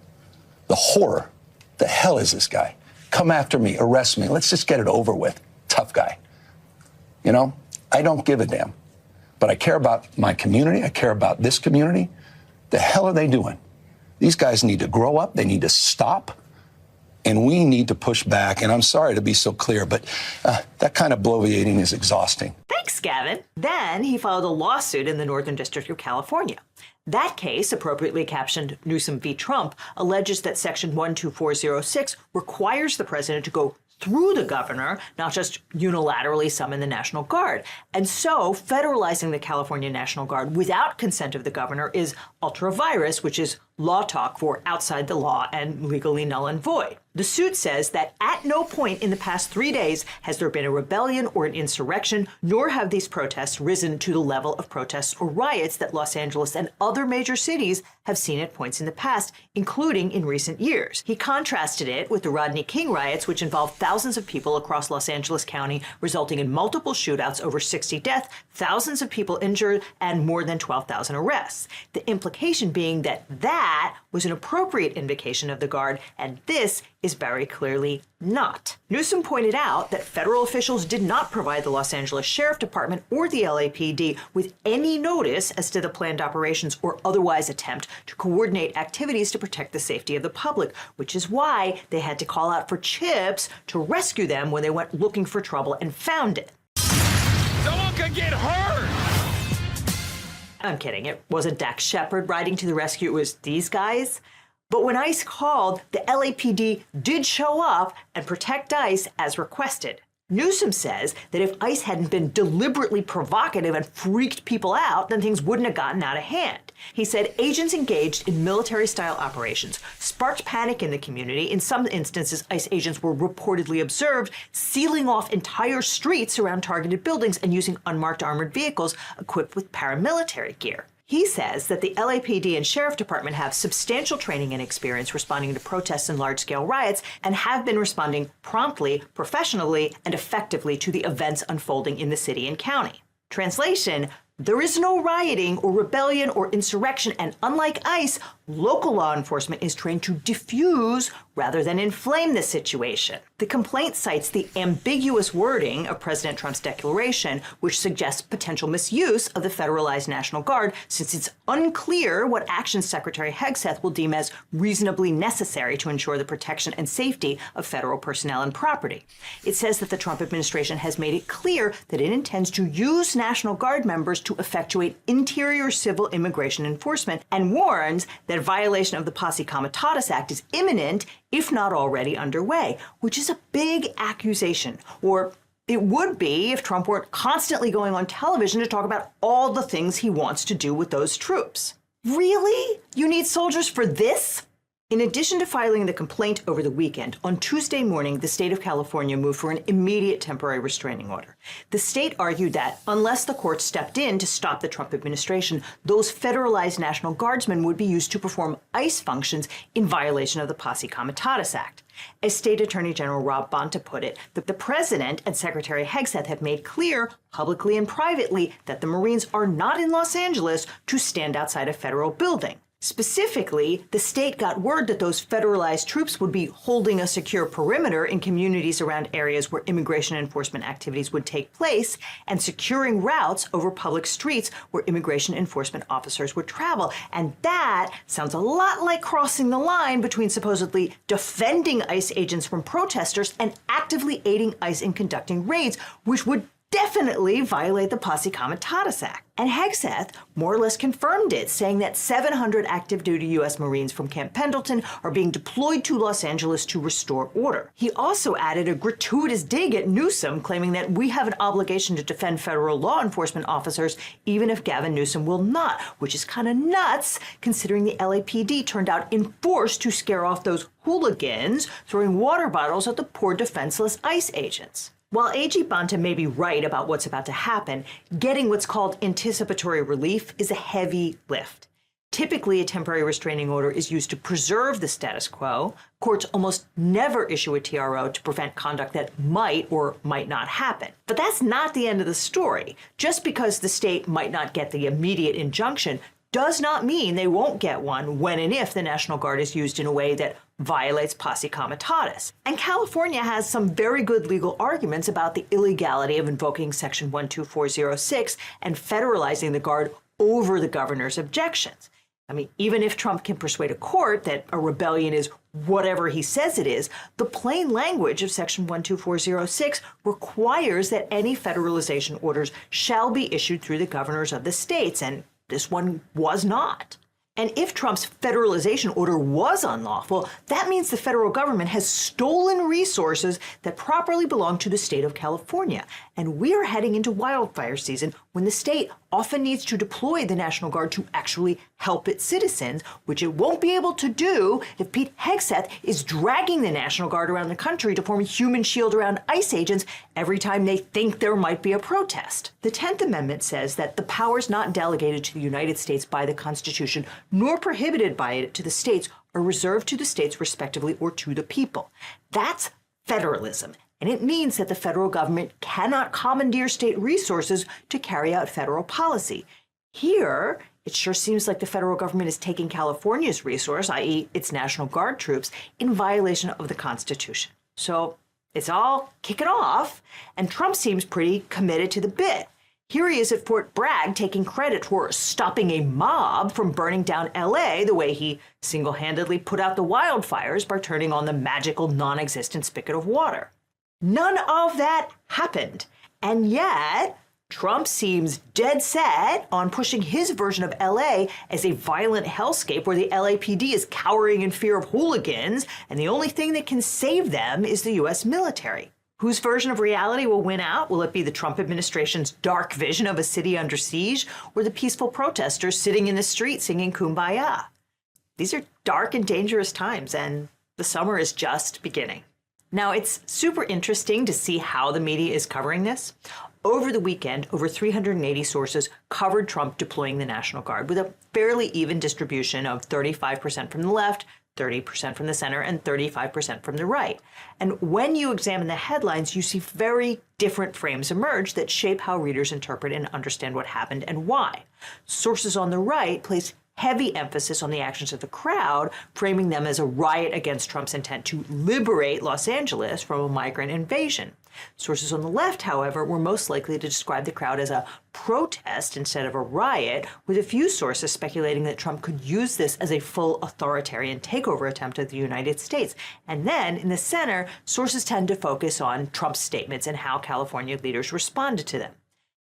the horror, the hell is this guy? Come after me, arrest me. Let's just get it over with. Tough guy. You know, I don't give a damn. But I care about my community. I care about this community. The hell are they doing? These guys need to grow up. They need to stop. And we need to push back. And I'm sorry to be so clear, but that kind of bloviating is exhausting. Thanks, Gavin. Then he filed a lawsuit in the Northern District of California. That case, appropriately captioned Newsom v. Trump, alleges that Section 12406 requires the president to go through the governor, not just unilaterally summon the National Guard. And so federalizing the California National Guard without consent of the governor is ultra vires, which is law talk for outside the law and legally null and void. The suit says that at no point in the past 3 days has there been a rebellion or an insurrection, nor have these protests risen to the level of protests or riots that Los Angeles and other major cities have seen at points in the past, including in recent years. He contrasted it with the Rodney King riots, which involved thousands of people across Los Angeles County, resulting in multiple shootouts, over 60 deaths, thousands of people injured, and more than 12,000 arrests. The implication being that was an appropriate invocation of the Guard, and this is very clearly not. Newsom pointed out that federal officials did not provide the Los Angeles Sheriff Department or the LAPD with any notice as to the planned operations or otherwise attempt to coordinate activities to protect the safety of the public, which is why they had to call out for CHIPS to rescue them when they went looking for trouble and found it. Someone could get hurt! I'm kidding. It wasn't Dax Shepard riding to the rescue. It was these guys. But when ICE called, the LAPD did show up and protect ICE as requested. Newsom says that if ICE hadn't been deliberately provocative and freaked people out, then things wouldn't have gotten out of hand. He said agents engaged in military-style operations sparked panic in the community. In some instances, ICE agents were reportedly observed sealing off entire streets around targeted buildings and using unmarked armored vehicles equipped with paramilitary gear. He says that the LAPD and Sheriff Department have substantial training and experience responding to protests and large-scale riots and have been responding promptly, professionally, and effectively to the events unfolding in the city and county. Translation: there is no rioting or rebellion or insurrection, and unlike ICE, local law enforcement is trained to diffuse rather than inflame the situation. The complaint cites the ambiguous wording of President Trump's declaration, which suggests potential misuse of the federalized National Guard, since it's unclear what actions Secretary Hegseth will deem as reasonably necessary to ensure the protection and safety of federal personnel and property. It says that the Trump administration has made it clear that it intends to use National Guard members to effectuate interior civil immigration enforcement, and warns that violation of the Posse Comitatus Act is imminent, if not already underway, which is a big accusation. Or it would be if Trump weren't constantly going on television to talk about all the things he wants to do with those troops. Really? You need soldiers for this? In addition to filing the complaint over the weekend, on Tuesday morning, the state of California moved for an immediate temporary restraining order. The state argued that unless the court stepped in to stop the Trump administration, those federalized National Guardsmen would be used to perform ICE functions in violation of the Posse Comitatus Act. As State Attorney General Rob Bonta put it, the president and Secretary Hegseth have made clear, publicly and privately, that the Marines are not in Los Angeles to stand outside a federal building. Specifically, the state got word that those federalized troops would be holding a secure perimeter in communities around areas where immigration enforcement activities would take place and securing routes over public streets where immigration enforcement officers would travel. And that sounds a lot like crossing the line between supposedly defending ICE agents from protesters and actively aiding ICE in conducting raids, which would definitely violate the Posse Comitatus Act. And Hegseth more or less confirmed it, saying that 700 active duty U.S. Marines from Camp Pendleton are being deployed to Los Angeles to restore order. He also added a gratuitous dig at Newsom, claiming that we have an obligation to defend federal law enforcement officers, even if Gavin Newsom will not, which is kind of nuts, considering the LAPD turned out in force to scare off those hooligans throwing water bottles at the poor defenseless ICE agents. While AG Bonta may be right about what's about to happen, getting what's called anticipatory relief is a heavy lift. Typically, a temporary restraining order is used to preserve the status quo. Courts almost never issue a TRO to prevent conduct that might or might not happen. But that's not the end of the story. Just because the state might not get the immediate injunction does not mean they won't get one when and if the National Guard is used in a way that violates Posse Comitatus. And California has some very good legal arguments about the illegality of invoking Section 12406 and federalizing the Guard over the governor's objections. I mean, even if Trump can persuade a court that a rebellion is whatever he says it is, the plain language of Section 12406 requires that any federalization orders shall be issued through the governors of the states, and this one was not. And if Trump's federalization order was unlawful, that means the federal government has stolen resources that properly belong to the state of California. And we are heading into wildfire season when the state often needs to deploy the National Guard to actually help its citizens, which it won't be able to do if Pete Hegseth is dragging the National Guard around the country to form a human shield around ICE agents every time they think there might be a protest. The 10th Amendment says that the powers not delegated to the United States by the Constitution, nor prohibited by it to the states, are reserved to the states respectively or to the people. That's federalism. And it means that the federal government cannot commandeer state resources to carry out federal policy. Here, it sure seems like the federal government is taking California's resource, i.e. its National Guard troops, in violation of the Constitution. So it's all kicking off, and Trump seems pretty committed to the bit. Here he is at Fort Bragg taking credit for stopping a mob from burning down LA the way he single-handedly put out the wildfires by turning on the magical non-existent spigot of water. None of that happened. And yet, Trump seems dead set on pushing his version of LA as a violent hellscape where the LAPD is cowering in fear of hooligans, and the only thing that can save them is the U.S. military. Whose version of reality will win out? Will it be the Trump administration's dark vision of a city under siege, or the peaceful protesters sitting in the street singing Kumbaya? These are dark and dangerous times, and the summer is just beginning. Now, it's super interesting to see how the media is covering this. Over the weekend, over 380 sources covered Trump deploying the National Guard with a fairly even distribution of 35% from the left, 30% from the center, and 35% from the right. And when you examine the headlines, you see very different frames emerge that shape how readers interpret and understand what happened and why. Sources on the right place heavy emphasis on the actions of the crowd, framing them as a riot against Trump's intent to liberate Los Angeles from a migrant invasion. Sources on the left, however, were most likely to describe the crowd as a protest instead of a riot, with a few sources speculating that Trump could use this as a full authoritarian takeover attempt of the United States. And then, in the center, sources tend to focus on Trump's statements and how California leaders responded to them.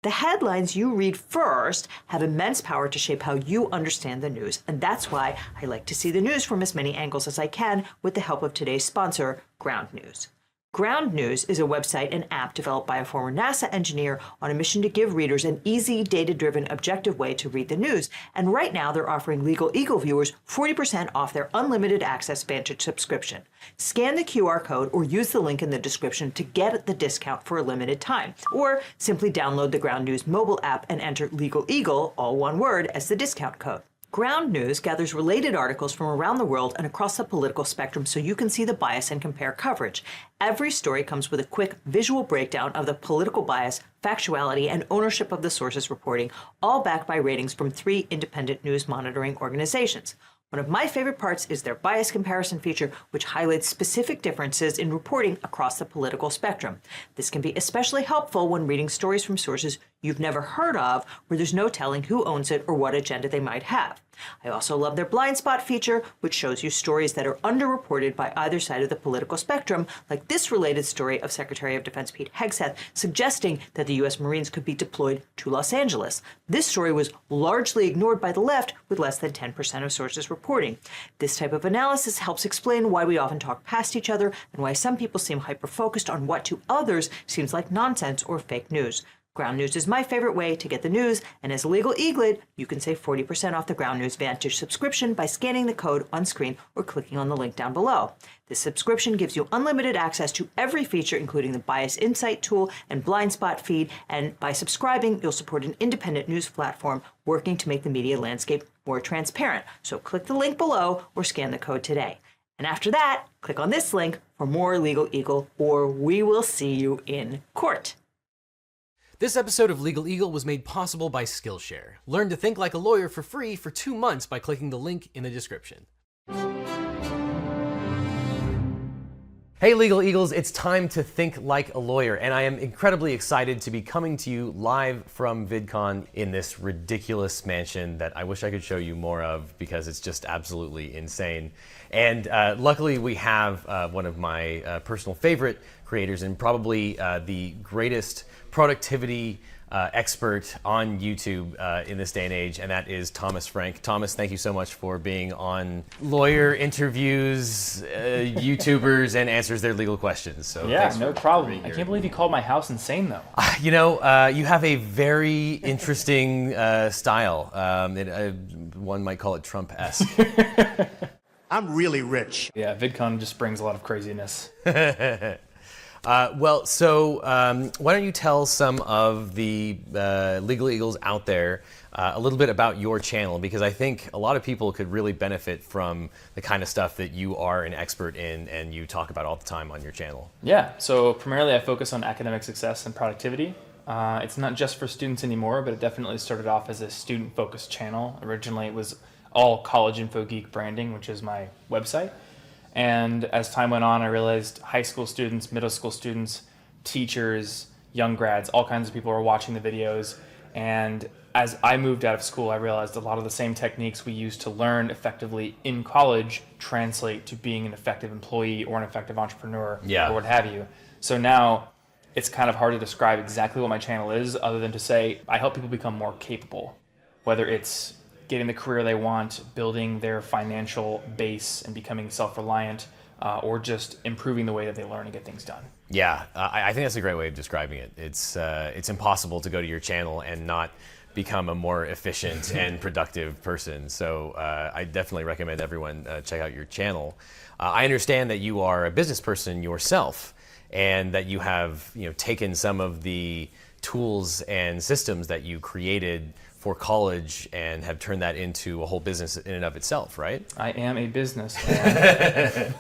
The headlines you read first have immense power to shape how you understand the news, and that's why I like to see the news from as many angles as I can with the help of today's sponsor, Ground News. Ground News is a website and app developed by a former NASA engineer on a mission to give readers an easy, data-driven, objective way to read the news. And right now, they're offering LegalEagle viewers 40% off their unlimited access Vantage subscription. Scan the QR code or use the link in the description to get the discount for a limited time. Or simply download the Ground News mobile app and enter LegalEagle, all one word, as the discount code. Ground News gathers related articles from around the world and across the political spectrum so you can see the bias and compare coverage. Every story comes with a quick visual breakdown of the political bias, factuality, and ownership of the sources reporting, all backed by ratings from 3 independent news monitoring organizations. One of my favorite parts is their bias comparison feature, which highlights specific differences in reporting across the political spectrum. This can be especially helpful when reading stories from sources you've never heard of, where there's no telling who owns it or what agenda they might have. I also love their blind spot feature, which shows you stories that are underreported by either side of the political spectrum, like this related story of Secretary of Defense Pete Hegseth suggesting that the U.S. Marines could be deployed to Los Angeles. This story was largely ignored by the left, with less than 10% of sources reporting. This type of analysis helps explain why we often talk past each other and why some people seem hyper-focused on what to others seems like nonsense or fake news. Ground News is my favorite way to get the news, and as Legal Eagled, you can save 40% off the Ground News Vantage subscription by scanning the code on screen or clicking on the link down below. This subscription gives you unlimited access to every feature, including the Bias Insight tool and blind spot feed, and by subscribing, you'll support an independent news platform working to make the media landscape more transparent. So click the link below or scan the code today. And after that, click on this link for more Legal Eagle, or we will see you in court. This episode of Legal Eagle was made possible by Skillshare. Learn to think like a lawyer for free for 2 months by clicking the link in the description. Hey Legal Eagles, it's time to think like a lawyer, and I am incredibly excited to be coming to you live from VidCon in this ridiculous mansion that I wish I could show you more of because it's just absolutely insane. And luckily we have one of my personal favorite creators and probably the greatest productivity expert on YouTube in this day and age, and that is Thomas Frank. Thomas, thank you so much for being on Lawyer Interviews, YouTubers, and answers their legal questions. So yeah, no problem. I can't believe you called my house insane, though. You know, you have a very interesting style. One might call it Trump-esque. I'm really rich. Yeah, VidCon just brings a lot of craziness. Well, so why don't you tell some of the Legal Eagles out there a little bit about your channel, because I think a lot of people could really benefit from the kind of stuff that you are an expert in and you talk about all the time on your channel. Yeah, so primarily I focus on academic success and productivity. It's not just for students anymore, but it definitely started off as a student-focused channel. Originally it was all College Info Geek branding, which is my website. And as time went on, I realized high school students, middle school students, teachers, young grads, all kinds of people were watching the videos. And as I moved out of school, I realized a lot of the same techniques we used to learn effectively in college translate to being an effective employee or an effective entrepreneur or what have you. So now it's kind of hard to describe exactly what my channel is, other than to say I help people become more capable, whether it's getting the career they want, building their financial base and becoming self-reliant, or just improving the way that they learn and get things done. Yeah, I think that's a great way of describing it. It's impossible to go to your channel and not become a more efficient and productive person. So I definitely recommend everyone check out your channel. I understand that you are a business person yourself, and that you have taken some of the tools and systems that you created for college and have turned that into a whole business in and of itself, right? I am a businessman.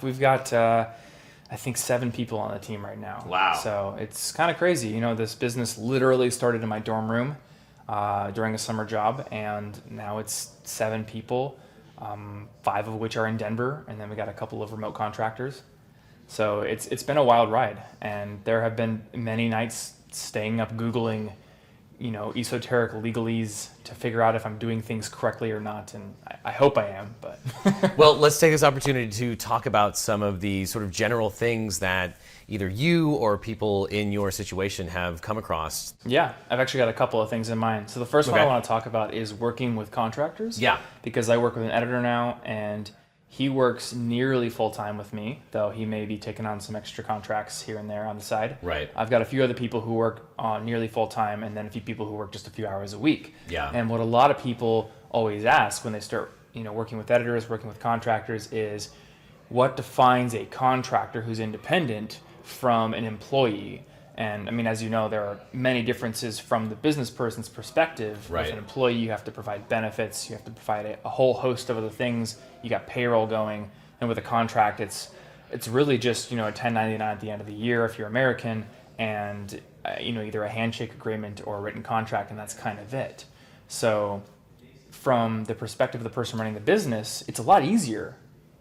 We've got, I think, 7 people on the team right now. Wow. So it's kind of crazy. This business literally started in my dorm room during a summer job, and now it's 7 people, 5 of which are in Denver, and then we got a couple of remote contractors. So it's been a wild ride, and there have been many nights staying up Googling esoteric legalese to figure out if I'm doing things correctly or not, and I hope I am, but... Well, let's take this opportunity to talk about some of the sort of general things that either you or people in your situation have come across. Yeah, I've actually got a couple of things in mind. So the first one I want to talk about is working with contractors. Yeah. Because I work with an editor now, and he works nearly full-time with me, though he may be taking on some extra contracts here and there on the side. Right. I've got a few other people who work nearly full-time, and then a few people who work just a few hours a week. Yeah. And what a lot of people always ask when they start working with editors, working with contractors, is what defines a contractor who's independent from an employee? And I mean, as you know, there are many differences from the business person's perspective. Right. With an employee, you have to provide benefits, you have to provide a whole host of other things. You got payroll going, and with a contract, it's really just, you know, a 1099 at the end of the year if you're American, and you know, either a handshake agreement or a written contract, and that's kind of it. So, from the perspective of the person running the business, it's a lot easier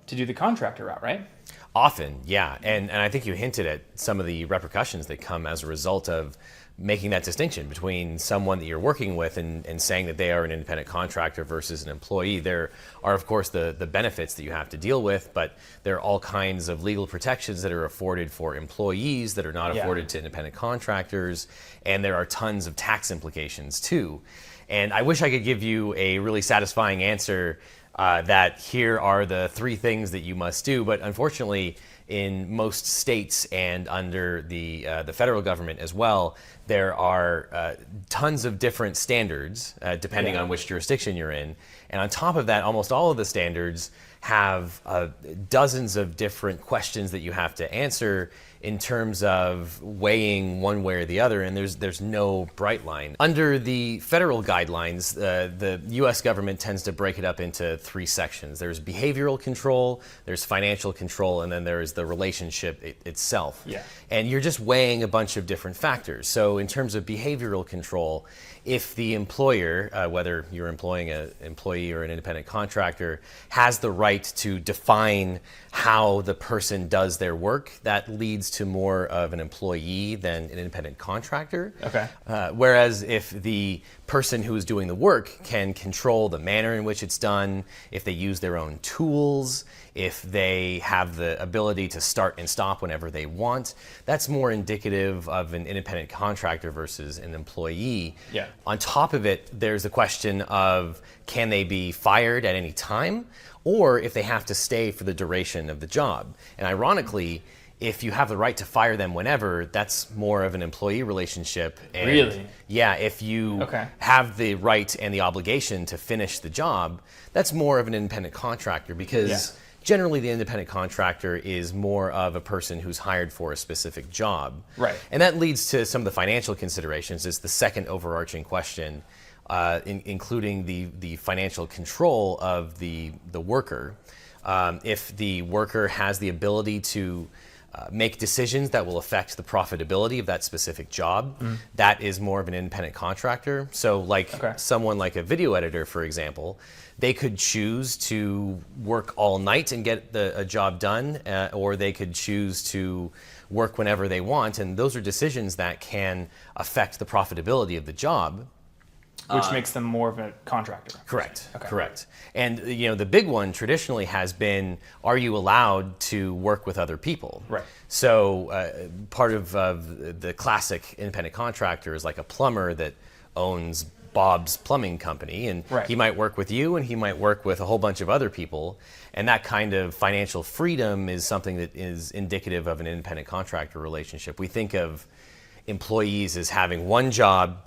to do the contractor route, right? Often, yeah. And I think you hinted at some of the repercussions that come as a result of making that distinction between someone that you're working with and saying that they are an independent contractor versus an employee. There are, of course, the benefits that you have to deal with, but there are all kinds of legal protections that are afforded for employees that are not afforded to independent contractors, and there are tons of tax implications too. And I wish I could give you a really satisfying answer that here are the 3 things that you must do, but unfortunately, in most states and under the federal government as well, there are tons of different standards depending on which jurisdiction you're in. And on top of that, almost all of the standards have dozens of different questions that you have to answer in terms of weighing one way or the other, and there's no bright line. Under the federal guidelines, the U.S. government tends to break it up into 3 sections. There's behavioral control, there's financial control, and then there's the relationship itself. Yeah. And you're just weighing a bunch of different factors. So in terms of behavioral control, if the employer, whether you're employing an employee or an independent contractor, has the right to define how the person does their work, that leads to more of an employee than an independent contractor. Okay. Whereas if the person who is doing the work can control the manner in which it's done, if they use their own tools, if they have the ability to start and stop whenever they want, that's more indicative of an independent contractor versus an employee. Yeah. On top of it, there's the question of, can they be fired at any time, or if they have to stay for the duration of the job? And ironically, if you have the right to fire them whenever, that's more of an employee relationship. And really? Yeah, if you have the right and the obligation to finish the job, that's more of an independent contractor, because generally the independent contractor is more of a person who's hired for a specific job. Right. And that leads to some of the financial considerations. Is the second overarching question, including the financial control of the worker. If the worker has the ability to make decisions that will affect the profitability of that specific job, that is more of an independent contractor. So like someone like a video editor, for example, they could choose to work all night and get a job done, or they could choose to work whenever they want. And those are decisions that can affect the profitability of the job. Which makes them more of a contractor. Correct. Okay. Correct. And you know, the big one traditionally has been, are you allowed to work with other people? Right. So part of the classic independent contractor is like a plumber that owns Bob's Plumbing Company, and he might work with you and he might work with a whole bunch of other people. And that kind of financial freedom is something that is indicative of an independent contractor relationship. We think of employees as having one job.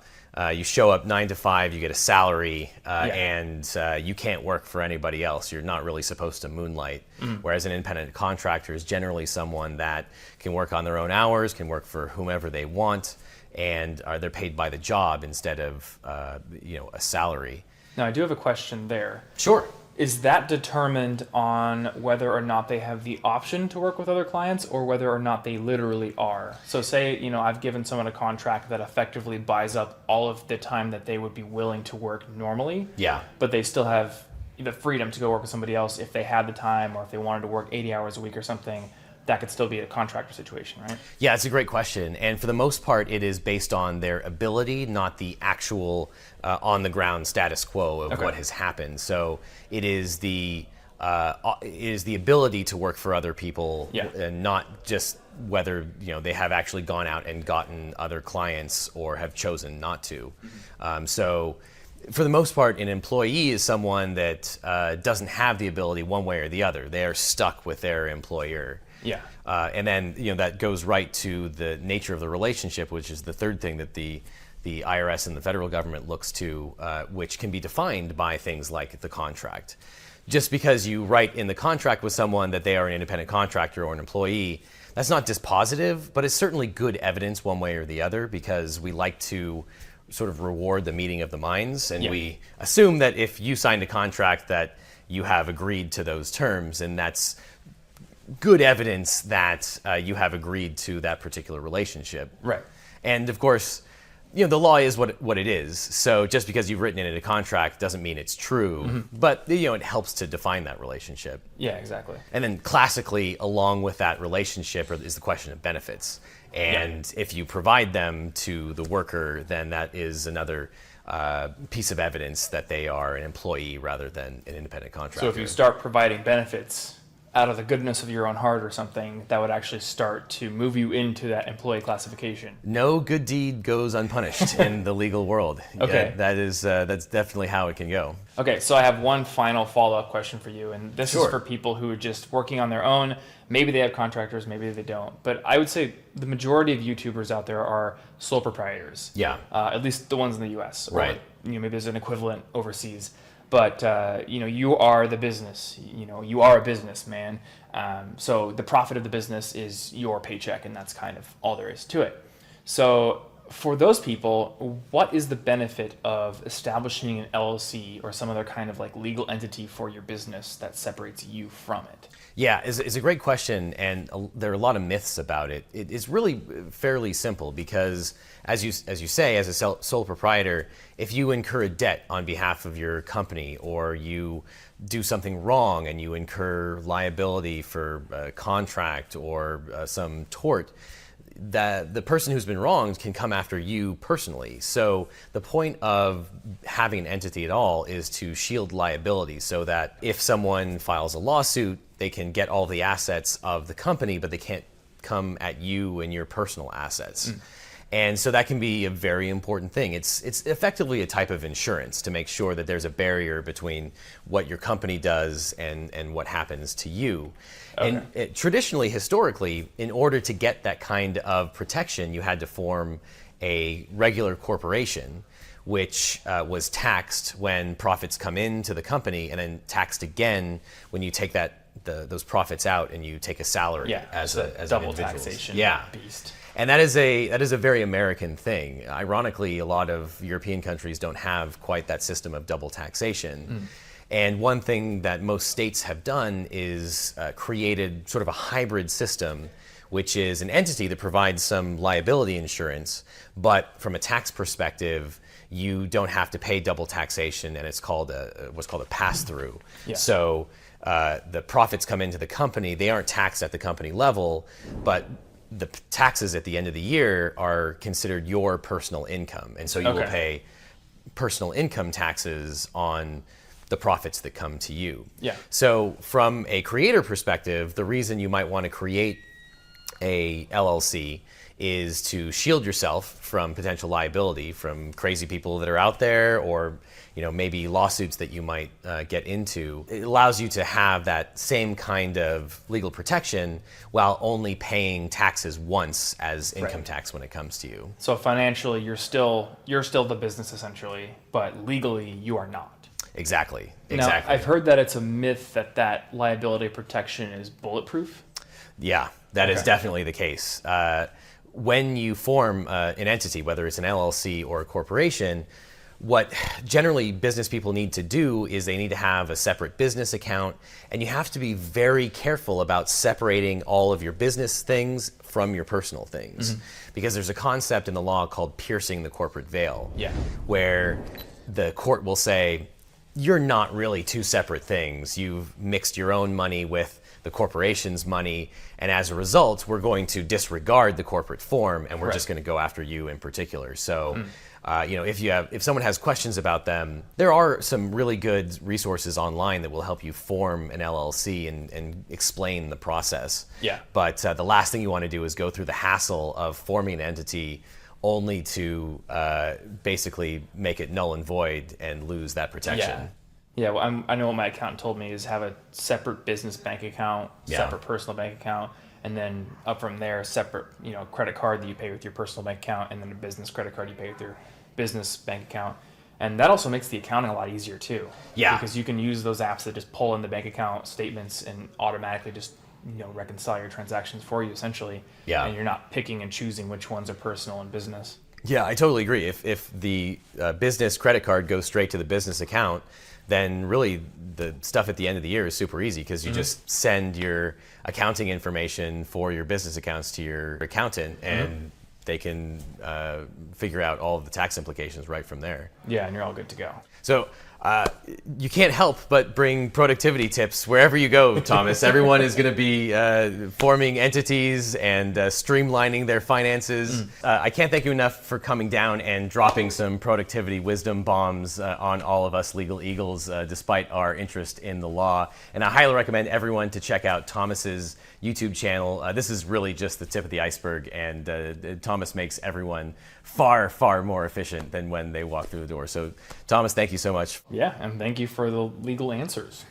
You show up 9 to 5, you get a salary, and you can't work for anybody else. You're not really supposed to moonlight. Whereas an independent contractor is generally someone that can work on their own hours, can work for whomever they want, and they're paid by the job instead of a salary. Now, I do have a question there. Sure. Is that determined on whether or not they have the option to work with other clients, or whether or not they literally are? So say, I've given someone a contract that effectively buys up all of the time that they would be willing to work normally. Yeah. But they still have the freedom to go work with somebody else if they had the time, or if they wanted to work 80 hours a week or something. That could still be a contractor situation, right? Yeah, it's a great question. And for the most part, it is based on their ability, not the actual on-the-ground status quo of what has happened. So it is the ability to work for other people, and not just whether they have actually gone out and gotten other clients or have chosen not to. So for the most part, an employee is someone that doesn't have the ability one way or the other. They are stuck with their employer. Yeah. And then that goes right to the nature of the relationship, which is the third thing that the IRS and the federal government looks to, which can be defined by things like the contract. Just because you write in the contract with someone that they are an independent contractor or an employee That's not dispositive, but it's certainly good evidence one way or the other, because we like to sort of reward the meeting of the minds, and we assume that if you signed a contract that you have agreed to those terms, and that's good evidence that you have agreed to that particular relationship. Right. And of course, the law is what it is. So just because you've written it in a contract doesn't mean it's true. But it helps to define that relationship. Yeah, exactly. And then classically, along with that relationship is the question of benefits. And if you provide them to the worker, then that is another piece of evidence that they are an employee rather than an independent contractor. So if you start providing benefits out of the goodness of your own heart or something, that would actually start to move you into that employee classification. No good deed goes unpunished in the legal world. Okay. Yeah, that's definitely how it can go. Okay, so I have one final follow-up question for you, and this is for people who are just working on their own. Maybe they have contractors, maybe they don't. But I would say the majority of YouTubers out there are sole proprietors. Yeah. At least the ones in the US. Or, Right. maybe there's an equivalent overseas. But, you are the business. You are a businessman. So the profit of the business is your paycheck, and that's kind of all there is to it. So for those people, what is the benefit of establishing an LLC or some other kind of like legal entity for your business that separates you from it? Yeah, it's a great question, and there are a lot of myths about it. It's really fairly simple because, as you say, as a sole proprietor, if you incur a debt on behalf of your company or you do something wrong and you incur liability for a contract or some tort, that the person who's been wronged can come after you personally. So the point of having an entity at all is to shield liability, so that if someone files a lawsuit, they can get all the assets of the company, but they can't come at you and your personal assets. And so that can be a very important thing. It's effectively a type of insurance to make sure that there's a barrier between what your company does and what happens to you. Okay. And traditionally, historically, in order to get that kind of protection, you had to form a regular corporation, which was taxed when profits come into the company and then taxed again when you take those profits out and you take a salary as a double individual. taxation beast. And that is a very American thing. Ironically, a lot of European countries don't have quite that system of double taxation. And one thing that most states have done is created sort of a hybrid system, which is an entity that provides some liability insurance, but from a tax perspective, you don't have to pay double taxation, and it's called what's called a pass-through. Yeah. So the profits come into the company, they aren't taxed at the company level, but the taxes at the end of the year are considered your personal income. And so you will pay personal income taxes on the profits that come to you. Yeah. So from a creator perspective, the reason you might want to create a LLC is to shield yourself from potential liability from crazy people that are out there, or maybe lawsuits that you might get into. It allows you to have that same kind of legal protection while only paying taxes once as income tax when it comes to you. So financially, you're still the business essentially, but legally you are not. Exactly. Now, I've heard that it's a myth that liability protection is bulletproof. Yeah, that is definitely the case. When you form an entity, whether it's an LLC or a corporation, what generally business people need to do is they need to have a separate business account, and you have to be very careful about separating all of your business things from your personal things. Because there's a concept in the law called piercing the corporate veil, where the court will say, you're not really two separate things. You've mixed your own money with the corporation's money, and as a result, we're going to disregard the corporate form, and we're just going to go after you in particular. So, if someone has questions about them, there are some really good resources online that will help you form an LLC and explain the process. Yeah. But the last thing you want to do is go through the hassle of forming an entity only to basically make it null and void and lose that protection. Yeah, well, I know what my accountant told me is have a separate business bank account, separate personal bank account, and then up from there, separate credit card that you pay with your personal bank account, and then a business credit card you pay with your business bank account. And that also makes the accounting a lot easier too. Yeah. Because you can use those apps that just pull in the bank account statements and automatically just reconcile your transactions for you essentially. Yeah. And you're not picking and choosing which ones are personal and business. Yeah, I totally agree. If the business credit card goes straight to the business account, then really the stuff at the end of the year is super easy because you just send your accounting information for your business accounts to your accountant and they can figure out all of the tax implications right from there. Yeah, and you're all good to go. So you can't help but bring productivity tips wherever you go, Thomas. Everyone is going to be forming entities and streamlining their finances. I can't thank you enough for coming down and dropping some productivity wisdom bombs on all of us legal eagles, despite our interest in the law. And I highly recommend everyone to check out Thomas's YouTube channel. This is really just the tip of the iceberg, and Thomas makes everyone far, far more efficient than when they walk through the door. So, Thomas, thank you so much. Yeah, and thank you for the legal answers.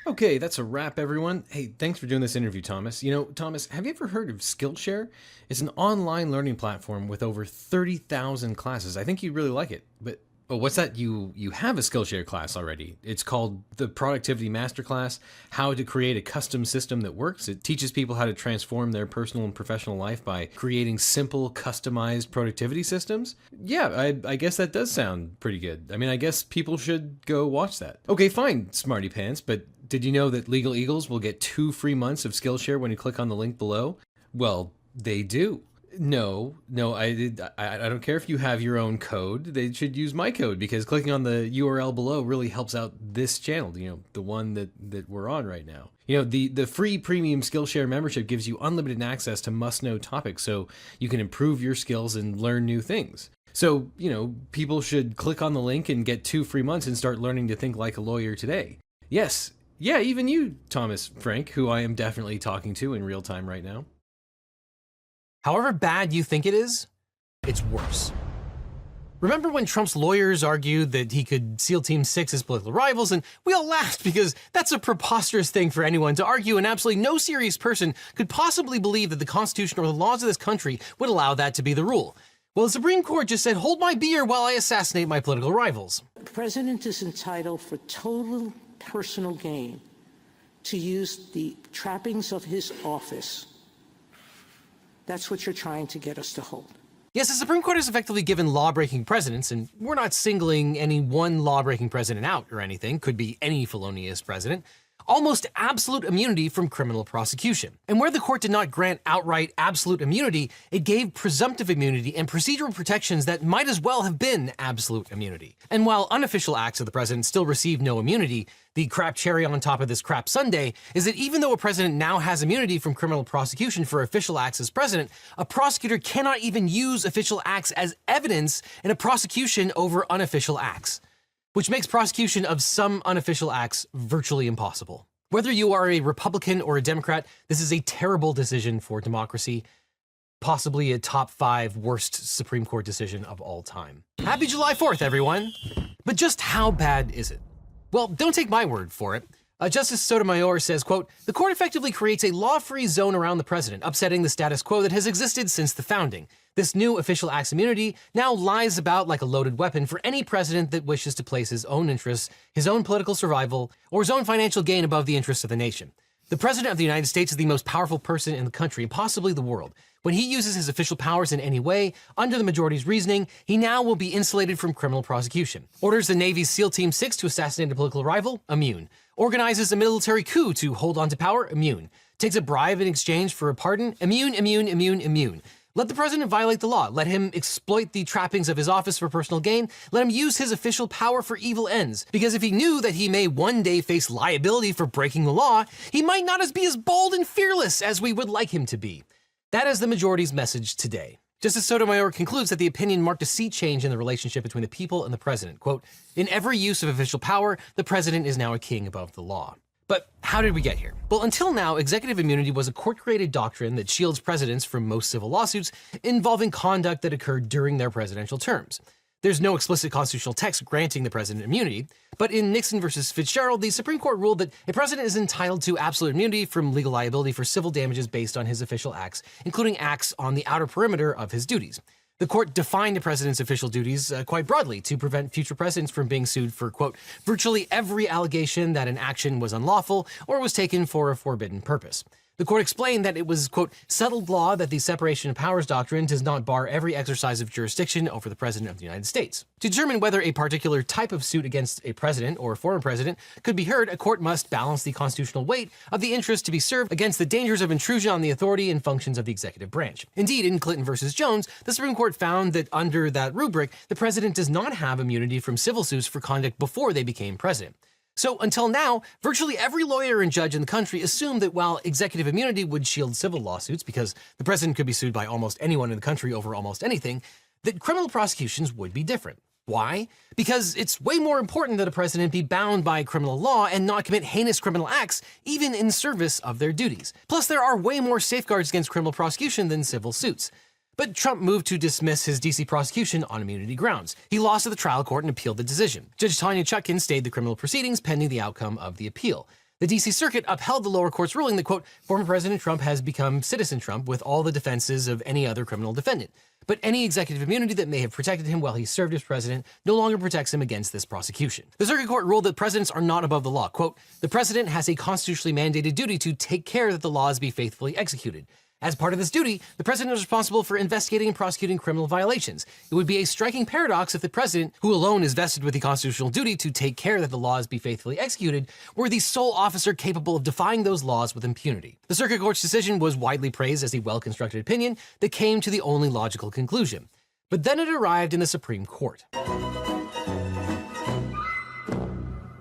Okay, that's a wrap, everyone. Hey, thanks for doing this interview, Thomas. You know, Thomas, have you ever heard of Skillshare? It's an online learning platform with over 30,000 classes. I think you'd really like it. But oh, what's that? You have a Skillshare class already. It's called the Productivity Masterclass, How to Create a Custom System That Works. It teaches people how to transform their personal and professional life by creating simple, customized productivity systems. Yeah, I guess that does sound pretty good. I mean, I guess people should go watch that. Okay, fine, Smarty Pants, but did you know that Legal Eagles will get 2 free months of Skillshare when you click on the link below? Well, they do. No, I don't care if you have your own code. They should use my code because clicking on the URL below really helps out this channel, you know, the one that we're on right now. You know, the free premium Skillshare membership gives you unlimited access to must-know topics so you can improve your skills and learn new things. So, you know, people should click on the link and get 2 free months and start learning to think like a lawyer today. Yes, yeah, even you, Thomas Frank, who I am definitely talking to in real time right now. However bad you think it is, it's worse. Remember when Trump's lawyers argued that he could SEAL Team 6's political rivals, and we all laughed because that's a preposterous thing for anyone to argue, and absolutely no serious person could possibly believe that the Constitution or the laws of this country would allow that to be the rule. Well, the Supreme Court just said, hold my beer while I assassinate my political rivals. The president is entitled for total personal gain to use the trappings of his office. That's what you're trying to get us to hold. Yes, the Supreme Court has effectively given law-breaking presidents, and we're not singling any one law-breaking president out or anything, could be any felonious president, almost absolute immunity from criminal prosecution. And where the court did not grant outright absolute immunity, it gave presumptive immunity and procedural protections that might as well have been absolute immunity. And while unofficial acts of the president still receive no immunity, the crap cherry on top of this crap sundae is that even though a president now has immunity from criminal prosecution for official acts as president, a prosecutor cannot even use official acts as evidence in a prosecution over unofficial acts, which makes prosecution of some unofficial acts virtually impossible. Whether you are a Republican or a Democrat, this is a terrible decision for democracy, possibly a top 5 worst Supreme Court decision of all time. Happy July 4th, everyone! But just how bad is it? Well, don't take my word for it. Justice Sotomayor says, quote, the court effectively creates a law-free zone around the president, upsetting the status quo that has existed since the founding. This new official acts immunity now lies about like a loaded weapon for any president that wishes to place his own interests, his own political survival, or his own financial gain above the interests of the nation. The president of the United States is the most powerful person in the country, and possibly the world. When he uses his official powers in any way, under the majority's reasoning, he now will be insulated from criminal prosecution. Orders the Navy's SEAL Team 6 to assassinate a political rival? Immune. Organizes a military coup to hold on to power? Immune. Takes a bribe in exchange for a pardon? Immune, immune, immune, immune. Let the president violate the law. Let him exploit the trappings of his office for personal gain. Let him use his official power for evil ends. Because if he knew that he may one day face liability for breaking the law, he might not be as bold and fearless as we would like him to be. That is the majority's message today. Justice Sotomayor concludes that the opinion marked a sea change in the relationship between the people and the president. Quote, in every use of official power, the president is now a king above the law. But how did we get here? Well, until now, executive immunity was a court-created doctrine that shields presidents from most civil lawsuits involving conduct that occurred during their presidential terms. There's no explicit constitutional text granting the president immunity, but in Nixon versus Fitzgerald, the Supreme Court ruled that a president is entitled to absolute immunity from legal liability for civil damages based on his official acts, including acts on the outer perimeter of his duties. The court defined a president's official duties quite broadly to prevent future presidents from being sued for, quote, virtually every allegation that an action was unlawful or was taken for a forbidden purpose. The court explained that it was, quote, settled law that the separation of powers doctrine does not bar every exercise of jurisdiction over the president of the United States. To determine whether a particular type of suit against a president or former president could be heard, a court must balance the constitutional weight of the interest to be served against the dangers of intrusion on the authority and functions of the executive branch. Indeed, in Clinton versus Jones, the Supreme Court found that under that rubric, the president does not have immunity from civil suits for conduct before they became president. So until now, virtually every lawyer and judge in the country assumed that while executive immunity would shield civil lawsuits because the president could be sued by almost anyone in the country over almost anything, that criminal prosecutions would be different. Why? Because it's way more important that a president be bound by criminal law and not commit heinous criminal acts, even in service of their duties. Plus, there are way more safeguards against criminal prosecution than civil suits. But Trump moved to dismiss his D.C. prosecution on immunity grounds. He lost at the trial court and appealed the decision. Judge Tanya Chutkan stayed the criminal proceedings pending the outcome of the appeal. The D.C. Circuit upheld the lower court's ruling that, quote, former President Trump has become citizen Trump with all the defenses of any other criminal defendant. But any executive immunity that may have protected him while he served as president no longer protects him against this prosecution. The circuit court ruled that presidents are not above the law. Quote, the president has a constitutionally mandated duty to take care that the laws be faithfully executed. As part of this duty, the president is responsible for investigating and prosecuting criminal violations. It would be a striking paradox if the president, who alone is vested with the constitutional duty to take care that the laws be faithfully executed, were the sole officer capable of defying those laws with impunity. The circuit court's decision was widely praised as a well-constructed opinion that came to the only logical conclusion. But then it arrived in the Supreme Court.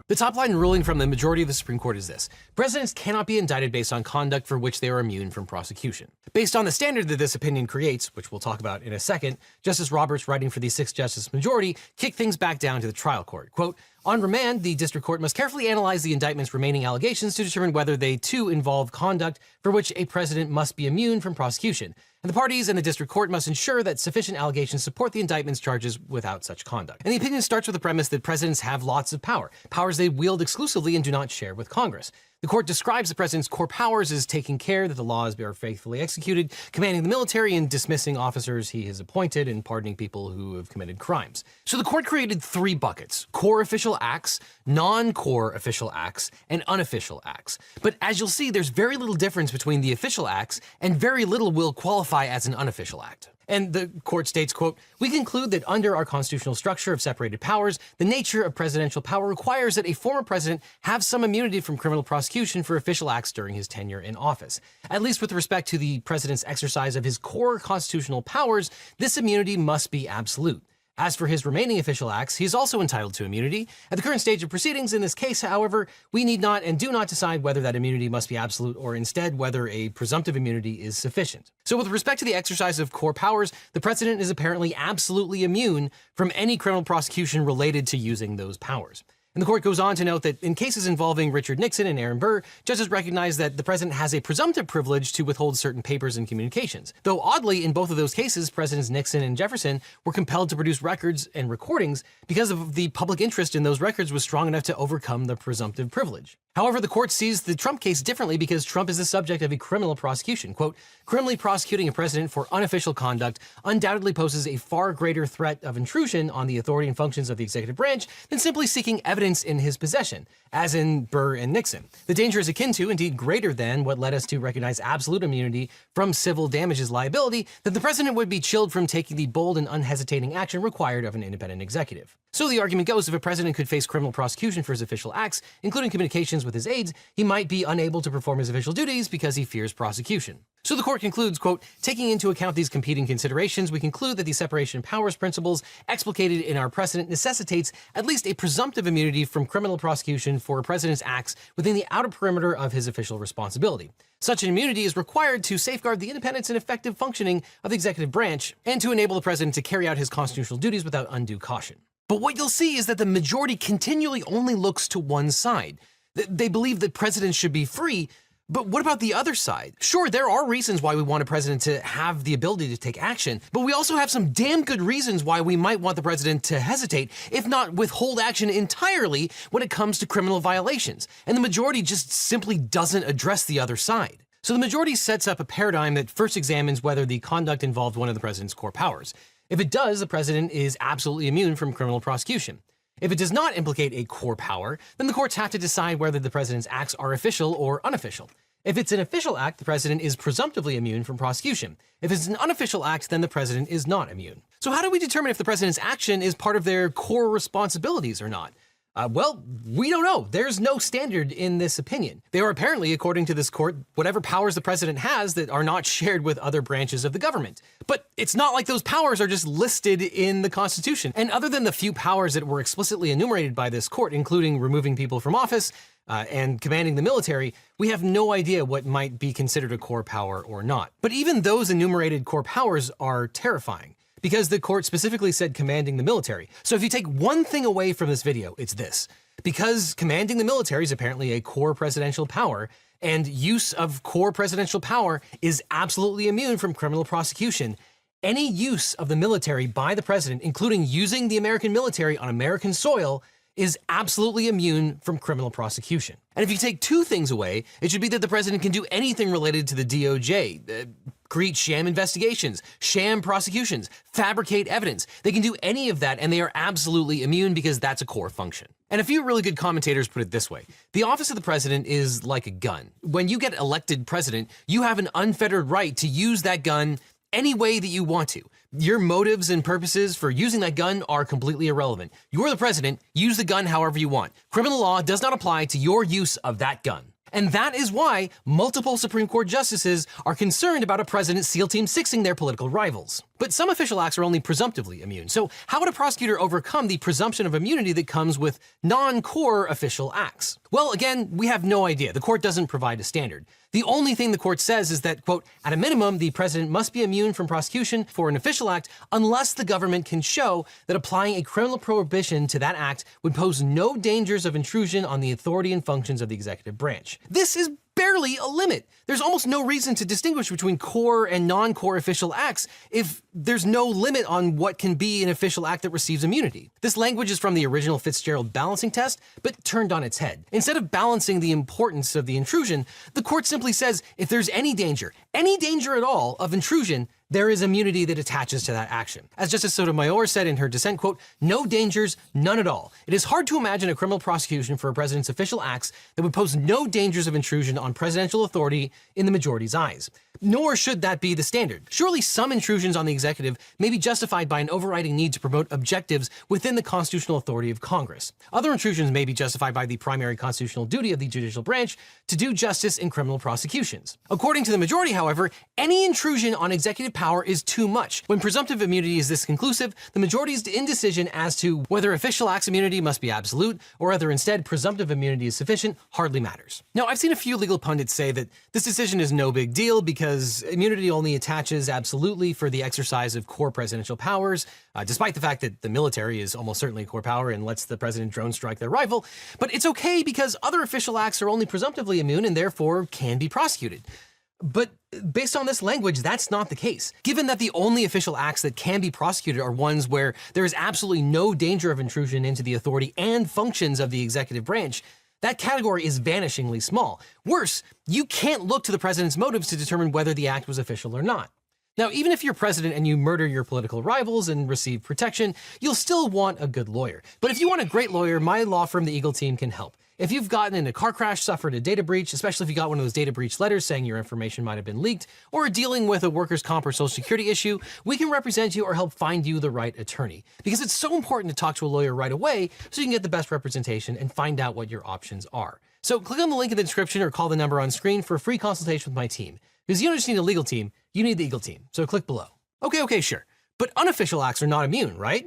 The top-line ruling from the majority of the Supreme Court is this: presidents cannot be indicted based on conduct for which they are immune from prosecution. Based on the standard that this opinion creates, which we'll talk about in a second, Justice Roberts, writing for the 6-justice majority, kicked things back down to the trial court. Quote, on remand, the district court must carefully analyze the indictment's remaining allegations to determine whether they, too, involve conduct for which a president must be immune from prosecution. And the parties and the district court must ensure that sufficient allegations support the indictment's charges without such conduct. And the opinion starts with the premise that presidents have lots of power, powers they wield exclusively and do not share with Congress. The court describes the president's core powers as taking care that the laws are faithfully executed, commanding the military and dismissing officers he has appointed, and pardoning people who have committed crimes. So the court created 3 buckets: core official acts, non-core official acts, and unofficial acts. But as you'll see, there's very little difference between the official acts, and very little will qualify as an unofficial act. And the court states, quote, we conclude that under our constitutional structure of separated powers, the nature of presidential power requires that a former president have some immunity from criminal prosecution for official acts during his tenure in office. At least with respect to the president's exercise of his core constitutional powers, this immunity must be absolute. As for his remaining official acts, he is also entitled to immunity. At the current stage of proceedings in this case, however, we need not and do not decide whether that immunity must be absolute or instead whether a presumptive immunity is sufficient. So with respect to the exercise of core powers, the president is apparently absolutely immune from any criminal prosecution related to using those powers. And the court goes on to note that in cases involving Richard Nixon and Aaron Burr, judges recognize that the president has a presumptive privilege to withhold certain papers and communications. Though oddly, in both of those cases, Presidents Nixon and Jefferson were compelled to produce records and recordings because of the public interest in those records was strong enough to overcome the presumptive privilege. However, the court sees the Trump case differently because Trump is the subject of a criminal prosecution. Quote, criminally prosecuting a president for unofficial conduct undoubtedly poses a far greater threat of intrusion on the authority and functions of the executive branch than simply seeking evidence in his possession, as in Burr and Nixon. The danger is akin to, indeed greater than, what led us to recognize absolute immunity from civil damages liability, that the president would be chilled from taking the bold and unhesitating action required of an independent executive. So the argument goes, if a president could face criminal prosecution for his official acts, including communications with his aides, he might be unable to perform his official duties because he fears prosecution. So the court concludes, quote, taking into account these competing considerations, we conclude that the separation of powers principles explicated in our precedent necessitates at least a presumptive immunity from criminal prosecution for a president's acts within the outer perimeter of his official responsibility. Such an immunity is required to safeguard the independence and effective functioning of the executive branch and to enable the president to carry out his constitutional duties without undue caution. But what you'll see is that the majority continually only looks to one side. They believe that presidents should be free, but what about the other side? Sure, there are reasons why we want a president to have the ability to take action, but we also have some damn good reasons why we might want the president to hesitate, if not withhold action entirely when it comes to criminal violations. And the majority just simply doesn't address the other side. So the majority sets up a paradigm that first examines whether the conduct involved one of the president's core powers. If it does, the president is absolutely immune from criminal prosecution. If it does not implicate a core power, then the courts have to decide whether the president's acts are official or unofficial. If it's an official act, the president is presumptively immune from prosecution. If it's an unofficial act, then the president is not immune. So how do we determine if the president's action is part of their core responsibilities or not? Well, we don't know. There's no standard in this opinion. They are apparently, according to this court, whatever powers the president has that are not shared with other branches of the government. But it's not like those powers are just listed in the Constitution. And other than the few powers that were explicitly enumerated by this court, including removing people from office and commanding the military, we have no idea what might be considered a core power or not. But even those enumerated core powers are terrifying, because the court specifically said commanding the military. So if you take one thing away from this video, it's this. Because commanding the military is apparently a core presidential power, and use of core presidential power is absolutely immune from criminal prosecution, any use of the military by the president, including using the American military on American soil, is absolutely immune from criminal prosecution. And if you take two things away, it should be that the president can do anything related to the DOJ, create sham investigations, sham prosecutions, fabricate evidence. They can do any of that, and they are absolutely immune because that's a core function. And a few really good commentators put it this way: the office of the president is like a gun. When you get elected president, you have an unfettered right to use that gun any way that you want to. Your motives and purposes for using that gun are completely irrelevant. You're the president, use the gun however you want. Criminal law does not apply to your use of that gun. And that is why multiple Supreme Court justices are concerned about a president SEAL Team 6ing their political rivals. But some official acts are only presumptively immune. So how would a prosecutor overcome the presumption of immunity that comes with non-core official acts? Well, again, we have no idea. The court doesn't provide a standard. The only thing the court says is that, quote, at a minimum, the president must be immune from prosecution for an official act unless the government can show that applying a criminal prohibition to that act would pose no dangers of intrusion on the authority and functions of the executive branch. This is barely a limit. There's almost no reason to distinguish between core and non-core official acts if there's no limit on what can be an official act that receives immunity. This language is from the original Fitzgerald balancing test, but turned on its head. Instead of balancing the importance of the intrusion, the court simply says if there's any danger at all of intrusion, there is immunity that attaches to that action. As Justice Sotomayor said in her dissent, quote, no dangers, none at all. It is hard to imagine a criminal prosecution for a president's official acts that would pose no dangers of intrusion on presidential authority in the majority's eyes. Nor should that be the standard. Surely some intrusions on the executive may be justified by an overriding need to promote objectives within the constitutional authority of Congress. Other intrusions may be justified by the primary constitutional duty of the judicial branch to do justice in criminal prosecutions. According to the majority, however, any intrusion on executive power is too much. When presumptive immunity is this conclusive, the majority's indecision as to whether official acts immunity must be absolute or whether instead presumptive immunity is sufficient hardly matters. Now, I've seen a few legal pundits say that this decision is no big deal because immunity only attaches absolutely for the exercise of core presidential powers, despite the fact that the military is almost certainly a core power and lets the president drone strike their rival. But it's okay because other official acts are only presumptively immune and therefore can be prosecuted. But based on this language, that's not the case. Given that the only official acts that can be prosecuted are ones where there is absolutely no danger of intrusion into the authority and functions of the executive branch, that category is vanishingly small. Worse, you can't look to the president's motives to determine whether the act was official or not. Now, even if you're president and you murder your political rivals and receive protection, you'll still want a good lawyer. But if you want a great lawyer, my law firm, the Eagle Team, can help. If you've gotten in a car crash, suffered a data breach, especially if you got one of those data breach letters saying your information might have been leaked, or are dealing with a workers' comp or social security issue, we can represent you or help find you the right attorney. Because it's so important to talk to a lawyer right away so you can get the best representation and find out what your options are. So click on the link in the description or call the number on screen for a free consultation with my team. Because you don't just need a legal team, you need the Eagle Team. So click below. Okay, sure. But unofficial acts are not immune, right?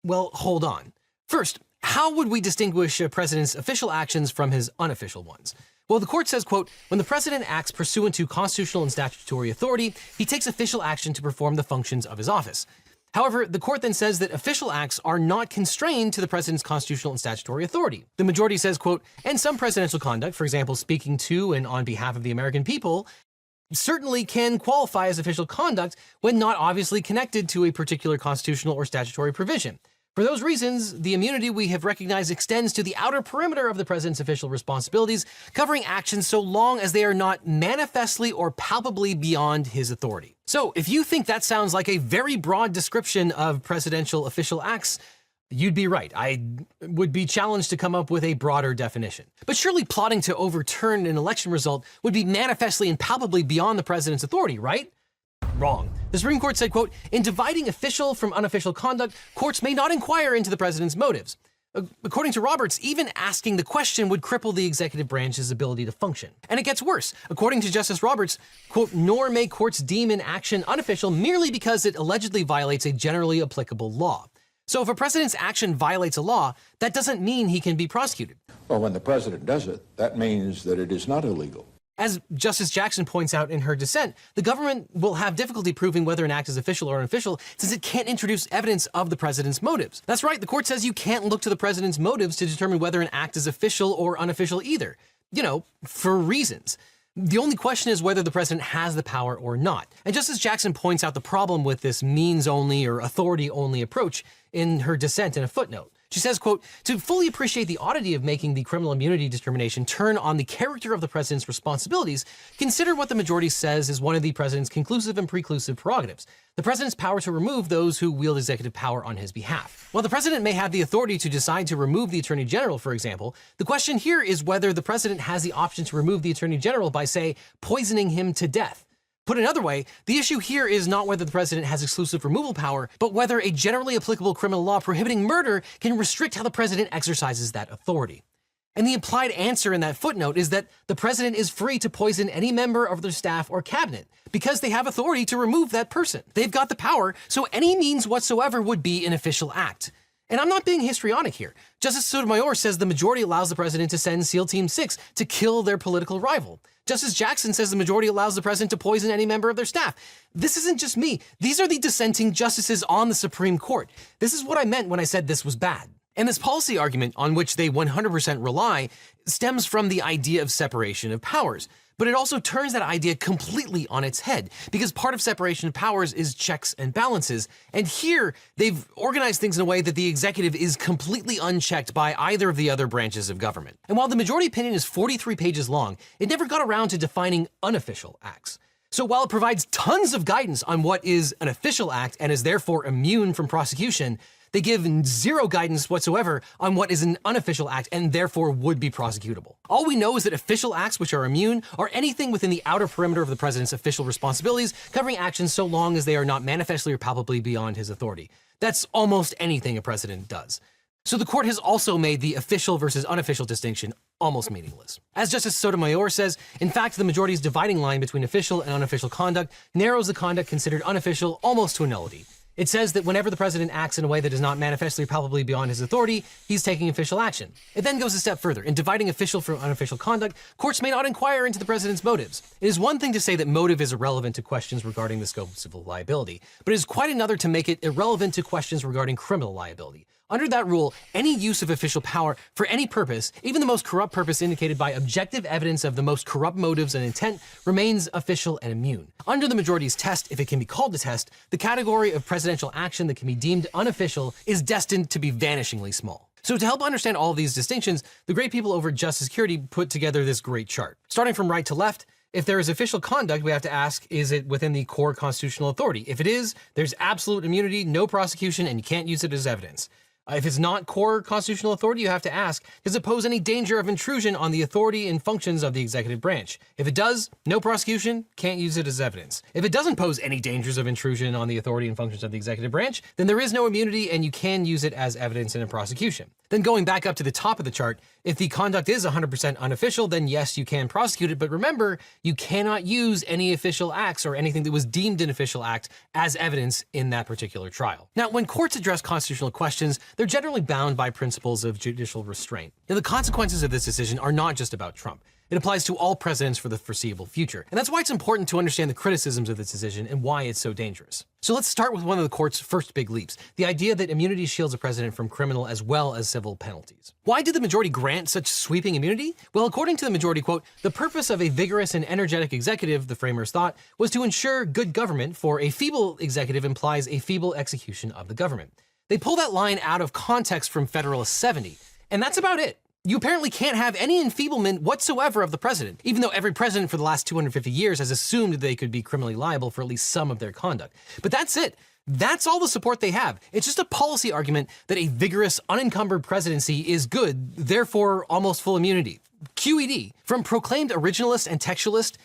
Well, hold on. First, how would we distinguish a president's official actions from his unofficial ones? Well, the court says, quote, when the president acts pursuant to constitutional and statutory authority, he takes official action to perform the functions of his office. However, the court then says that official acts are not constrained to the president's constitutional and statutory authority. The majority says, quote, and some presidential conduct, for example, speaking to and on behalf of the American people, certainly can qualify as official conduct when not obviously connected to a particular constitutional or statutory provision. For those reasons, the immunity we have recognized extends to the outer perimeter of the president's official responsibilities, covering actions so long as they are not manifestly or palpably beyond his authority. So, if you think that sounds like a very broad description of presidential official acts, you'd be right. I would be challenged to come up with a broader definition. But surely plotting to overturn an election result would be manifestly and palpably beyond the president's authority, right? Wrong. The Supreme Court said, quote, "In dividing official from unofficial conduct, courts may not inquire into the president's motives." According to Roberts, even asking the question would cripple the executive branch's ability to function. And it gets worse. According to Justice Roberts, quote, "Nor may courts deem an action unofficial merely because it allegedly violates a generally applicable law." So if a president's action violates a law, that doesn't mean he can be prosecuted. Well, when the president does it, that means that it is not illegal. As Justice Jackson points out in her dissent, the government will have difficulty proving whether an act is official or unofficial since it can't introduce evidence of the president's motives. That's right, the court says you can't look to the president's motives to determine whether an act is official or unofficial either. You know, for reasons. The only question is whether the president has the power or not. And Justice Jackson points out the problem with this means-only or authority-only approach in her dissent in a footnote. She says, quote, "To fully appreciate the oddity of making the criminal immunity determination turn on the character of the president's responsibilities, consider what the majority says is one of the president's conclusive and preclusive prerogatives, the president's power to remove those who wield executive power on his behalf. While the president may have the authority to decide to remove the attorney general, for example, the question here is whether the president has the option to remove the attorney general by, say, poisoning him to death. Put another way, the issue here is not whether the president has exclusive removal power, but whether a generally applicable criminal law prohibiting murder can restrict how the president exercises that authority. And the implied answer in that footnote is that the president is free to poison any member of their staff or cabinet because they have authority to remove that person. They've got the power, so any means whatsoever would be an official act. And I'm not being histrionic here. Justice Sotomayor says the majority allows the president to send SEAL Team 6 to kill their political rival. Justice Jackson says the majority allows the president to poison any member of their staff. This isn't just me. These are the dissenting justices on the Supreme Court. This is what I meant when I said this was bad. And this policy argument on which they 100% rely stems from the idea of separation of powers. But it also turns that idea completely on its head, because part of separation of powers is checks and balances. And here, they've organized things in a way that the executive is completely unchecked by either of the other branches of government. And while the majority opinion is 43 pages long, it never got around to defining unofficial acts. So while it provides tons of guidance on what is an official act and is therefore immune from prosecution, they give zero guidance whatsoever on what is an unofficial act and therefore would be prosecutable. All we know is that official acts which are immune are anything within the outer perimeter of the president's official responsibilities, covering actions so long as they are not manifestly or palpably beyond his authority. That's almost anything a president does. So the court has also made the official versus unofficial distinction almost meaningless. As Justice Sotomayor says, in fact, the majority's dividing line between official and unofficial conduct narrows the conduct considered unofficial almost to a nullity. It says that whenever the president acts in a way that is not manifestly or palpably beyond his authority, he's taking official action. It then goes a step further. In dividing official from unofficial conduct, courts may not inquire into the president's motives. It is one thing to say that motive is irrelevant to questions regarding the scope of civil liability, but it is quite another to make it irrelevant to questions regarding criminal liability. Under that rule, any use of official power for any purpose, even the most corrupt purpose indicated by objective evidence of the most corrupt motives and intent, remains official and immune. Under the majority's test, if it can be called a test, the category of presidential action that can be deemed unofficial is destined to be vanishingly small. So to help understand all of these distinctions, the great people over at Just Security put together this great chart. Starting from right to left, if there is official conduct, we have to ask, is it within the core constitutional authority? If it is, there's absolute immunity, no prosecution, and you can't use it as evidence. If it's not core constitutional authority, you have to ask, does it pose any danger of intrusion on the authority and functions of the executive branch? If it does, no prosecution, can't use it as evidence. If it doesn't pose any dangers of intrusion on the authority and functions of the executive branch, then there is no immunity and you can use it as evidence in a prosecution. Then going back up to the top of the chart, if the conduct is 100% unofficial, then yes, you can prosecute it. But remember, you cannot use any official acts or anything that was deemed an official act as evidence in that particular trial. Now, when courts address constitutional questions, they're generally bound by principles of judicial restraint. Now, the consequences of this decision are not just about Trump. It applies to all presidents for the foreseeable future. And that's why it's important to understand the criticisms of this decision and why it's so dangerous. So let's start with one of the court's first big leaps, the idea that immunity shields a president from criminal as well as civil penalties. Why did the majority grant such sweeping immunity? Well, according to the majority, quote, the purpose of a vigorous and energetic executive, the framers thought, was to ensure good government, for a feeble executive implies a feeble execution of the government. They pull that line out of context from Federalist 70, and that's about it. You apparently can't have any enfeeblement whatsoever of the president, even though every president for the last 250 years has assumed they could be criminally liable for at least some of their conduct. But that's it. That's all the support they have. It's just a policy argument that a vigorous, unencumbered presidency is good, therefore almost full immunity. QED. From proclaimed originalist and textualist,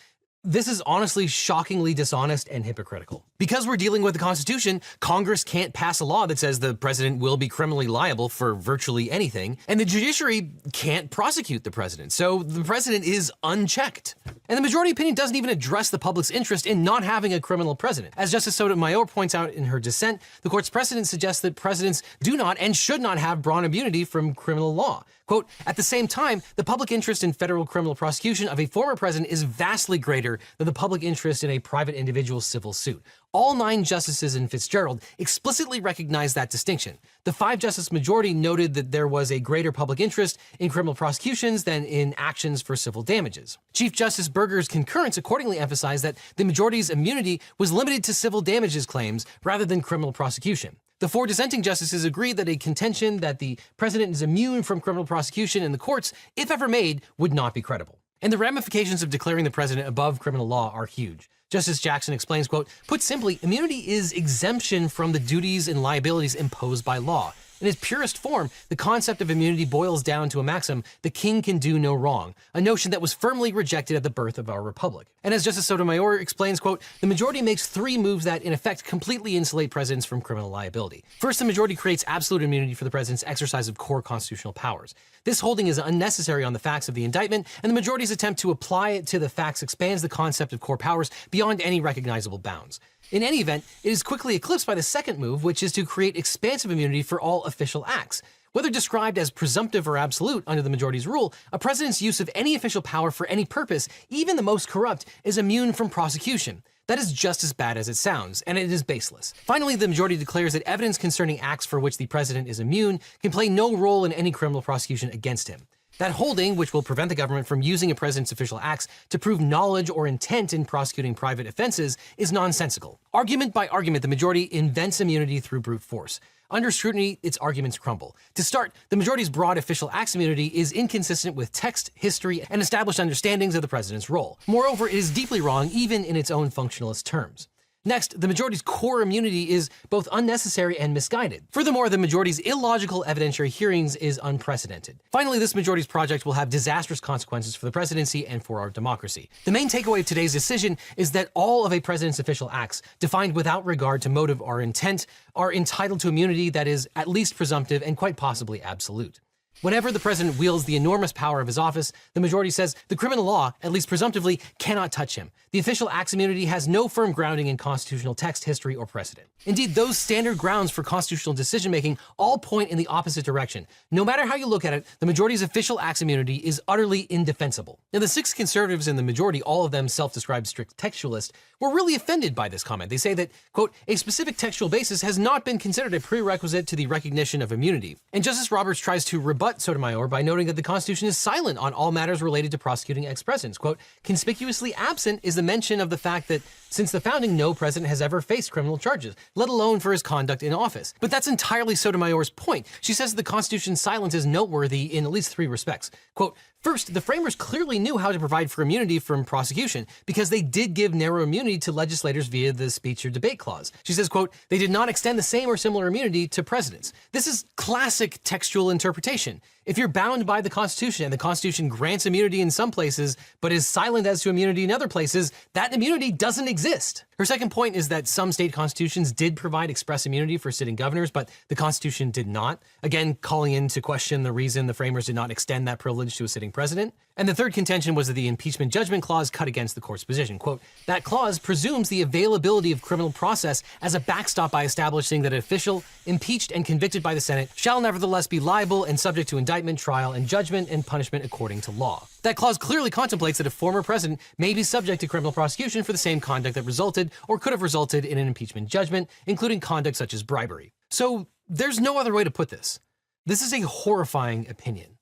this is honestly shockingly dishonest and hypocritical. Because we're dealing with the Constitution, Congress can't pass a law that says the president will be criminally liable for virtually anything, and the judiciary can't prosecute the president, so the president is unchecked. And the majority opinion doesn't even address the public's interest in not having a criminal president. As Justice Sotomayor points out in her dissent, the court's precedent suggests that presidents do not and should not have broad immunity from criminal law. Quote, at the same time, the public interest in federal criminal prosecution of a former president is vastly greater than the public interest in a private individual's civil suit. All 9 justices in Fitzgerald explicitly recognized that distinction. The 5-justice majority noted that there was a greater public interest in criminal prosecutions than in actions for civil damages. Chief Justice Berger's concurrence accordingly emphasized that the majority's immunity was limited to civil damages claims rather than criminal prosecution. The 4 dissenting justices agreed that a contention that the president is immune from criminal prosecution in the courts, if ever made, would not be credible. And the ramifications of declaring the president above criminal law are huge. Justice Jackson explains, quote, put simply, immunity is exemption from the duties and liabilities imposed by law. In its purest form, the concept of immunity boils down to a maxim, the king can do no wrong, a notion that was firmly rejected at the birth of our republic. And as Justice Sotomayor explains, quote, the majority makes 3 moves that, in effect, completely insulate presidents from criminal liability. First, the majority creates absolute immunity for the president's exercise of core constitutional powers. This holding is unnecessary on the facts of the indictment, and the majority's attempt to apply it to the facts expands the concept of core powers beyond any recognizable bounds. In any event, it is quickly eclipsed by the second move, which is to create expansive immunity for all official acts. Whether described as presumptive or absolute under the majority's rule, a president's use of any official power for any purpose, even the most corrupt, is immune from prosecution. That is just as bad as it sounds, and it is baseless. Finally, the majority declares that evidence concerning acts for which the president is immune can play no role in any criminal prosecution against him. That holding, which will prevent the government from using a president's official acts to prove knowledge or intent in prosecuting private offenses, is nonsensical. Argument by argument, the majority invents immunity through brute force. Under scrutiny, its arguments crumble. To start, the majority's broad official acts immunity is inconsistent with text, history, and established understandings of the president's role. Moreover, it is deeply wrong even in its own functionalist terms. Next, the majority's core immunity is both unnecessary and misguided. Furthermore, the majority's illogical evidentiary hearings is unprecedented. Finally, this majority's project will have disastrous consequences for the presidency and for our democracy. The main takeaway of today's decision is that all of a president's official acts, defined without regard to motive or intent, are entitled to immunity that is at least presumptive and quite possibly absolute. Whenever the president wields the enormous power of his office, the majority says the criminal law, at least presumptively, cannot touch him. The official acts immunity has no firm grounding in constitutional text, history, or precedent. Indeed, those standard grounds for constitutional decision-making all point in the opposite direction. No matter how you look at it, the majority's official acts immunity is utterly indefensible. Now, the 6 conservatives in the majority, all of them self-described strict textualists, were really offended by this comment. They say that, quote, a specific textual basis has not been considered a prerequisite to the recognition of immunity. And Justice Roberts tries to rebut Sotomayor by noting that the Constitution is silent on all matters related to prosecuting ex-presidents. Quote, conspicuously absent is the mention of the fact that since the founding, no president has ever faced criminal charges, let alone for his conduct in office. But that's entirely Sotomayor's point. She says the Constitution's silence is noteworthy in at least 3 respects. Quote, first, the framers clearly knew how to provide for immunity from prosecution because they did give narrow immunity to legislators via the speech or debate clause. She says, quote, they did not extend the same or similar immunity to presidents. This is classic textual interpretation. If you're bound by the Constitution and the Constitution grants immunity in some places, but is silent as to immunity in other places, that immunity doesn't exist. Her second point is that some state constitutions did provide express immunity for sitting governors, but the Constitution did not, again calling into question the reason the framers did not extend that privilege to a sitting president. And the third contention was that the impeachment judgment clause cut against the court's position. Quote, that clause presumes the availability of criminal process as a backstop by establishing that an official impeached and convicted by the Senate shall nevertheless be liable and subject to indictment, trial, and judgment and punishment according to law. That clause clearly contemplates that a former president may be subject to criminal prosecution for the same conduct that resulted or could have resulted in an impeachment judgment, including conduct such as bribery. So there's no other way to put this. This is a horrifying opinion.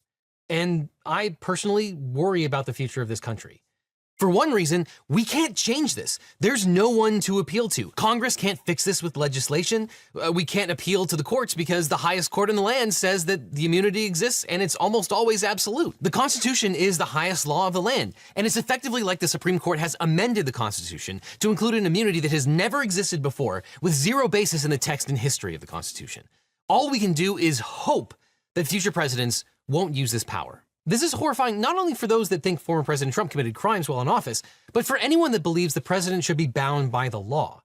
And I personally worry about the future of this country. For one reason, we can't change this. There's no one to appeal to. Congress can't fix this with legislation. We can't appeal to the courts because the highest court in the land says that the immunity exists and it's almost always absolute. The Constitution is the highest law of the land, and it's effectively like the Supreme Court has amended the Constitution to include an immunity that has never existed before with zero basis in the text and history of the Constitution. All we can do is hope that future presidents won't use this power. This is horrifying not only for those that think former President Trump committed crimes while in office, but for anyone that believes the president should be bound by the law.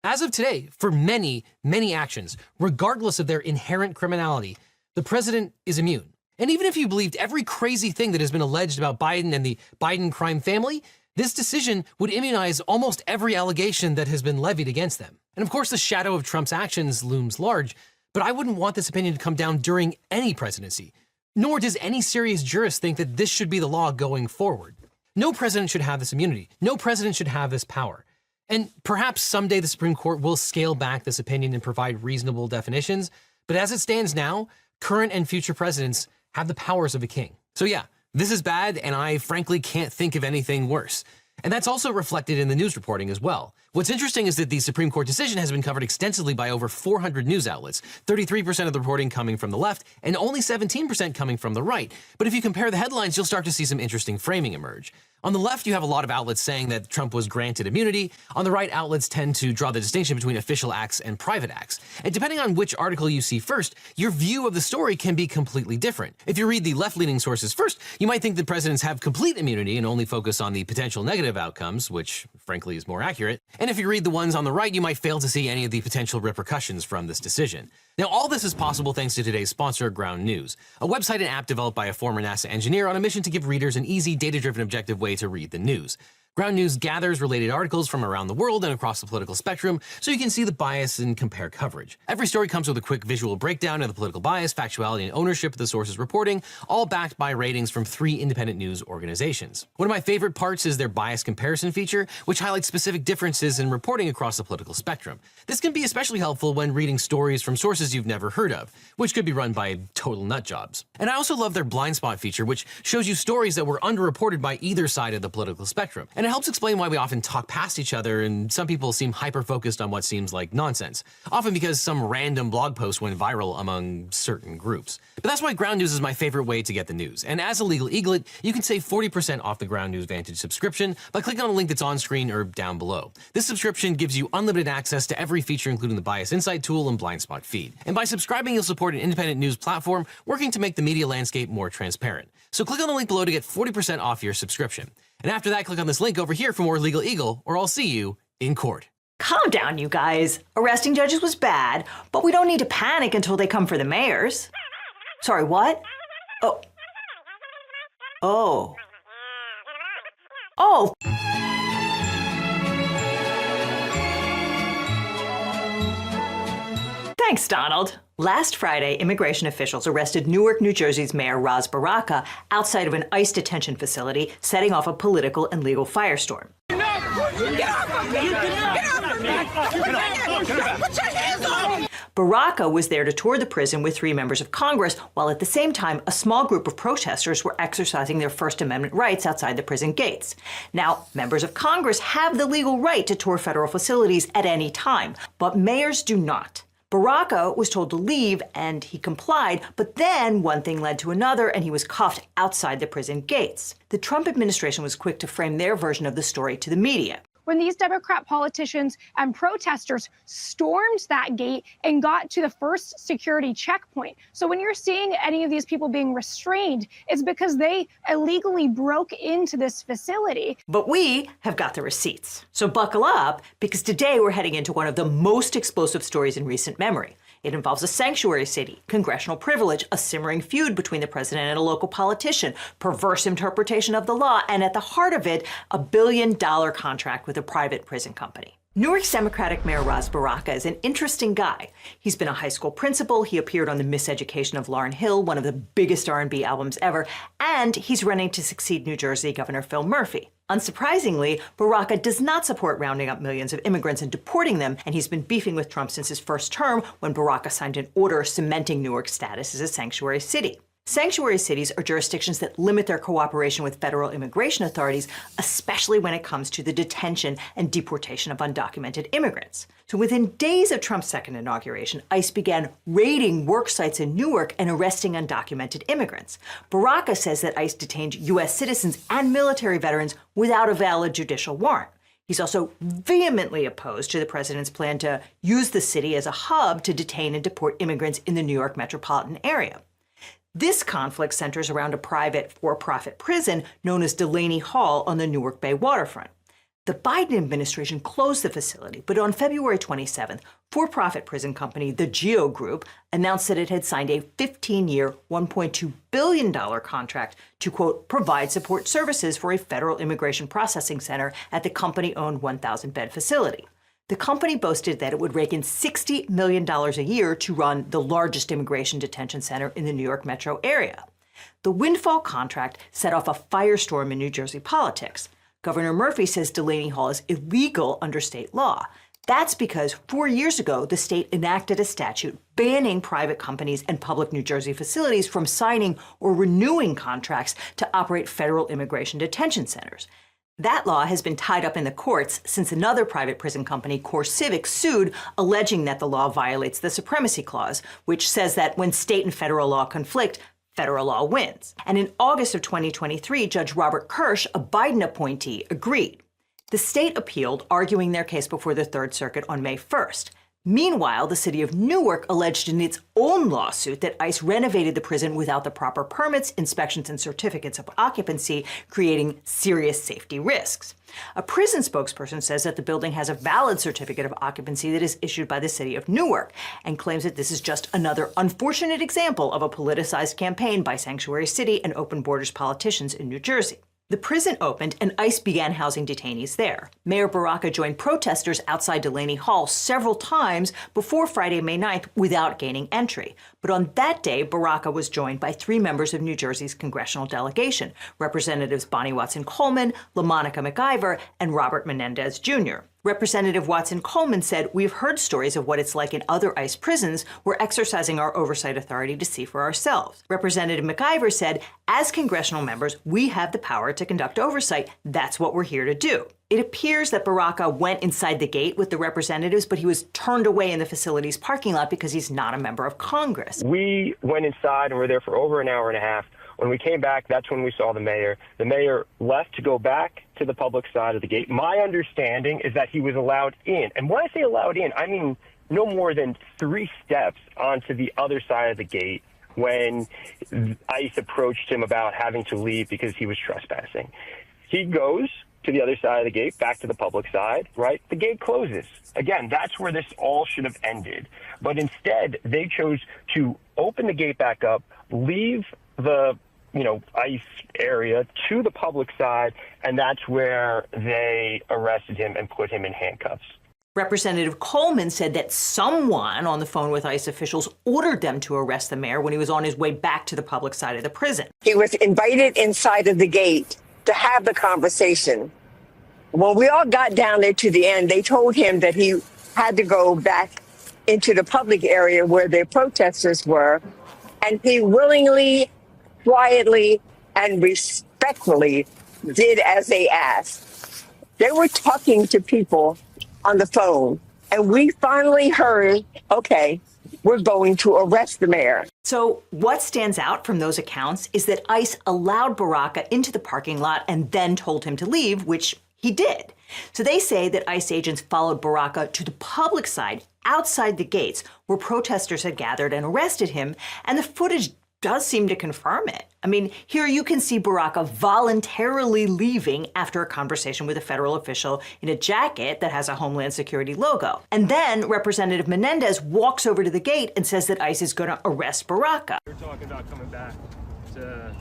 As of today, for many, many actions, regardless of their inherent criminality, the president is immune. And even if you believed every crazy thing that has been alleged about Biden and the Biden crime family, this decision would immunize almost every allegation that has been levied against them. And of course, the shadow of Trump's actions looms large, but I wouldn't want this opinion to come down during any presidency. Nor does any serious jurist think that this should be the law going forward. No president should have this immunity. No president should have this power. And perhaps someday the Supreme Court will scale back this opinion and provide reasonable definitions, but as it stands now, current and future presidents have the powers of a king. So yeah, this is bad, and I frankly can't think of anything worse. And that's also reflected in the news reporting as well. What's interesting is that the Supreme Court decision has been covered extensively by over 400 news outlets, 33% of the reporting coming from the left and only 17% coming from the right. But if you compare the headlines, you'll start to see some interesting framing emerge. On the left, you have a lot of outlets saying that Trump was granted immunity. On the right, outlets tend to draw the distinction between official acts and private acts. And depending on which article you see first, your view of the story can be completely different. If you read the left-leaning sources first, you might think that presidents have complete immunity and only focus on the potential negative outcomes, which frankly is more accurate. And if you read the ones on the right, you might fail to see any of the potential repercussions from this decision. Now, all this is possible thanks to today's sponsor, Ground News, a website and app developed by a former NASA engineer on a mission to give readers an easy, data-driven, objective way to read the news. Ground News gathers related articles from around the world and across the political spectrum so you can see the bias and compare coverage. Every story comes with a quick visual breakdown of the political bias, factuality, and ownership of the source's reporting, all backed by ratings from 3 independent news organizations. One of my favorite parts is their bias comparison feature, which highlights specific differences in reporting across the political spectrum. This can be especially helpful when reading stories from sources you've never heard of, which could be run by total nutjobs. And I also love their blind spot feature, which shows you stories that were underreported by either side of the political spectrum. And it helps explain why we often talk past each other and some people seem hyper-focused on what seems like nonsense, often because some random blog post went viral among certain groups. But that's why Ground News is my favorite way to get the news. And as a legal eaglet, you can save 40% off the Ground News Vantage subscription by clicking on the link that's on screen or down below. This subscription gives you unlimited access to every feature, including the Bias Insight tool and blind spot feed. And by subscribing, you'll support an independent news platform working to make the media landscape more transparent. So click on the link below to get 40% off your subscription. And after that, click on this link over here for more Legal Eagle, or I'll see you in court. Calm down, you guys. Arresting judges was bad, but we don't need to panic until they come for the mayors. Sorry, what? Oh. Thanks, Donald. Last Friday, immigration officials arrested Newark, New Jersey's Mayor Ras Baraka outside of an ICE detention facility, setting off a political and legal firestorm. Get off of me! Get off of me! Put your hands on me! Baraka was there to tour the prison with 3 members of Congress, while at the same time, a small group of protesters were exercising their First Amendment rights outside the prison gates. Now, members of Congress have the legal right to tour federal facilities at any time, but mayors do not. Baraka was told to leave, and he complied, but then one thing led to another, and he was cuffed outside the prison gates. The Trump administration was quick to frame their version of the story to the media. When these Democrat politicians and protesters stormed that gate and got to the first security checkpoint. So when you're seeing any of these people being restrained, it's because they illegally broke into this facility. But we have got the receipts. So buckle up, because today we're heading into one of the most explosive stories in recent memory. It involves a sanctuary city, congressional privilege, a simmering feud between the president and a local politician, perverse interpretation of the law, and at the heart of it, a $1 billion contract with a private prison company. Newark's Democratic Mayor Ras Baraka is an interesting guy. He's been a high school principal, he appeared on The Miseducation of Lauryn Hill, one of the biggest R&B albums ever, and he's running to succeed New Jersey Governor Phil Murphy. Unsurprisingly, Baraka does not support rounding up millions of immigrants and deporting them, and he's been beefing with Trump since his first term when Baraka signed an order cementing Newark's status as a sanctuary city. Sanctuary cities are jurisdictions that limit their cooperation with federal immigration authorities, especially when it comes to the detention and deportation of undocumented immigrants. So within days of Trump's second inauguration, ICE began raiding work sites in Newark and arresting undocumented immigrants. Baraka says that ICE detained U.S. citizens and military veterans without a valid judicial warrant. He's also vehemently opposed to the president's plan to use the city as a hub to detain and deport immigrants in the New York metropolitan area. This conflict centers around a private for-profit prison known as Delaney Hall on the Newark Bay waterfront. The Biden administration closed the facility, but on February 27th, for-profit prison company The Geo Group announced that it had signed a 15-year, $1.2 billion contract to, quote, provide support services for a federal immigration processing center at the company-owned 1,000-bed facility. The company boasted that it would rake in $60 million a year to run the largest immigration detention center in the New York metro area. The windfall contract set off a firestorm in New Jersey politics. Governor Murphy says Delaney Hall is illegal under state law. That's because 4 years ago, the state enacted a statute banning private companies and public New Jersey facilities from signing or renewing contracts to operate federal immigration detention centers. That law has been tied up in the courts since another private prison company, CoreCivic, sued, alleging that the law violates the Supremacy Clause, which says that when state and federal law conflict, federal law wins. And in August of 2023, Judge Robert Kirsch, a Biden appointee, agreed. The state appealed, arguing their case before the Third Circuit on May 1st. Meanwhile, the city of Newark alleged in its own lawsuit that ICE renovated the prison without the proper permits, inspections, and certificates of occupancy, creating serious safety risks. A prison spokesperson says that the building has a valid certificate of occupancy that is issued by the city of Newark and claims that this is just another unfortunate example of a politicized campaign by Sanctuary City and open borders politicians in New Jersey. The prison opened and ICE began housing detainees there. Mayor Baraka joined protesters outside Delaney Hall several times before Friday, May 9th without gaining entry. But on that day, Baraka was joined by 3 members of New Jersey's congressional delegation, Representatives Bonnie Watson-Coleman, LaMonica McIver, and Robert Menendez Jr. Representative Watson-Coleman said, "We've heard stories of what it's like in other ICE prisons. We're exercising our oversight authority to see for ourselves." Representative McIver said, "As congressional members, we have the power to conduct oversight. That's what we're here to do." It appears that Baraka went inside the gate with the representatives, but he was turned away in the facility's parking lot because he's not a member of Congress. We went inside and were there for over an hour and a half. When we came back, that's when we saw the mayor. The mayor left to go back to the public side of the gate. My understanding is that he was allowed in. And when I say allowed in, I mean no more than 3 steps onto the other side of the gate when ICE approached him about having to leave because he was trespassing. He goes to the other side of the gate, back to the public side, right? The gate closes. Again, that's where this all should have ended. But instead, they chose to open the gate back up, leave the ICE area to the public side, and that's where they arrested him and put him in handcuffs. Representative Coleman said that someone on the phone with ICE officials ordered them to arrest the mayor when he was on his way back to the public side of the prison. He was invited inside of the gate to have the conversation. When we all got down there to the end, they told him that he had to go back into the public area where the protesters were, and he willingly, quietly, and respectfully did as they asked. They were talking to people on the phone, and we finally heard, okay, we're going to arrest the mayor. So what stands out from those accounts is that ICE allowed Baraka into the parking lot and then told him to leave, which he did. So they say that ICE agents followed Baraka to the public side outside the gates where protesters had gathered and arrested him, and the footage does seem to confirm it. I mean, here you can see Baraka voluntarily leaving after a conversation with a federal official in a jacket that has a Homeland Security logo. And then Representative Menendez walks over to the gate and says that ICE is going to arrest Baraka. We're talking about coming back to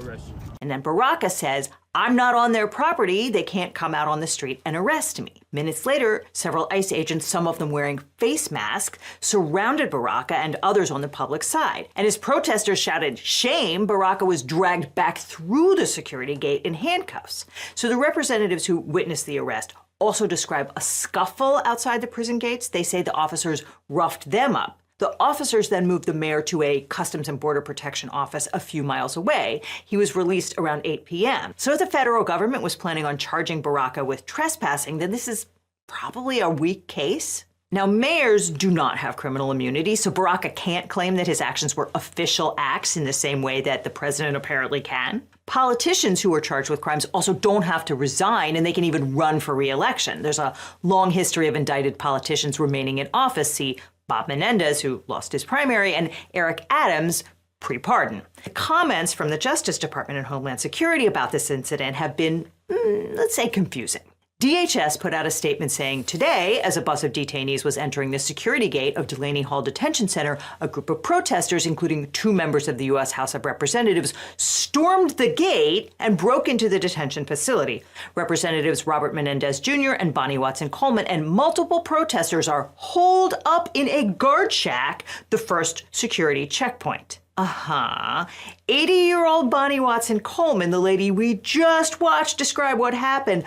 arrest you. And then Baraka says, "I'm not on their property. They can't come out on the street and arrest me." Minutes later, several ICE agents, some of them wearing face masks, surrounded Baraka and others on the public side. And as protesters shouted shame, Baraka was dragged back through the security gate in handcuffs. So the representatives who witnessed the arrest also describe a scuffle outside the prison gates. They say the officers roughed them up. The officers then moved the mayor to a Customs and Border Protection office a few miles away. He was released around 8 p.m. So if the federal government was planning on charging Baraka with trespassing, then this is probably a weak case. Now, mayors do not have criminal immunity, so Baraka can't claim that his actions were official acts in the same way that the president apparently can. Politicians who are charged with crimes also don't have to resign, and they can even run for re-election. There's a long history of indicted politicians remaining in office. See Bob Menendez, who lost his primary, and Eric Adams, pre-pardon. The comments from the Justice Department and Homeland Security about this incident have been, let's say, confusing. DHS put out a statement saying, today, as a bus of detainees was entering the security gate of Delaney Hall Detention Center, a group of protesters, including 2 members of the U.S. House of Representatives, stormed the gate and broke into the detention facility. Representatives Robert Menendez Jr. and Bonnie Watson Coleman and multiple protesters are holed up in a guard shack, the first security checkpoint. 80-year-old Bonnie Watson Coleman, the lady we just watched describe what happened,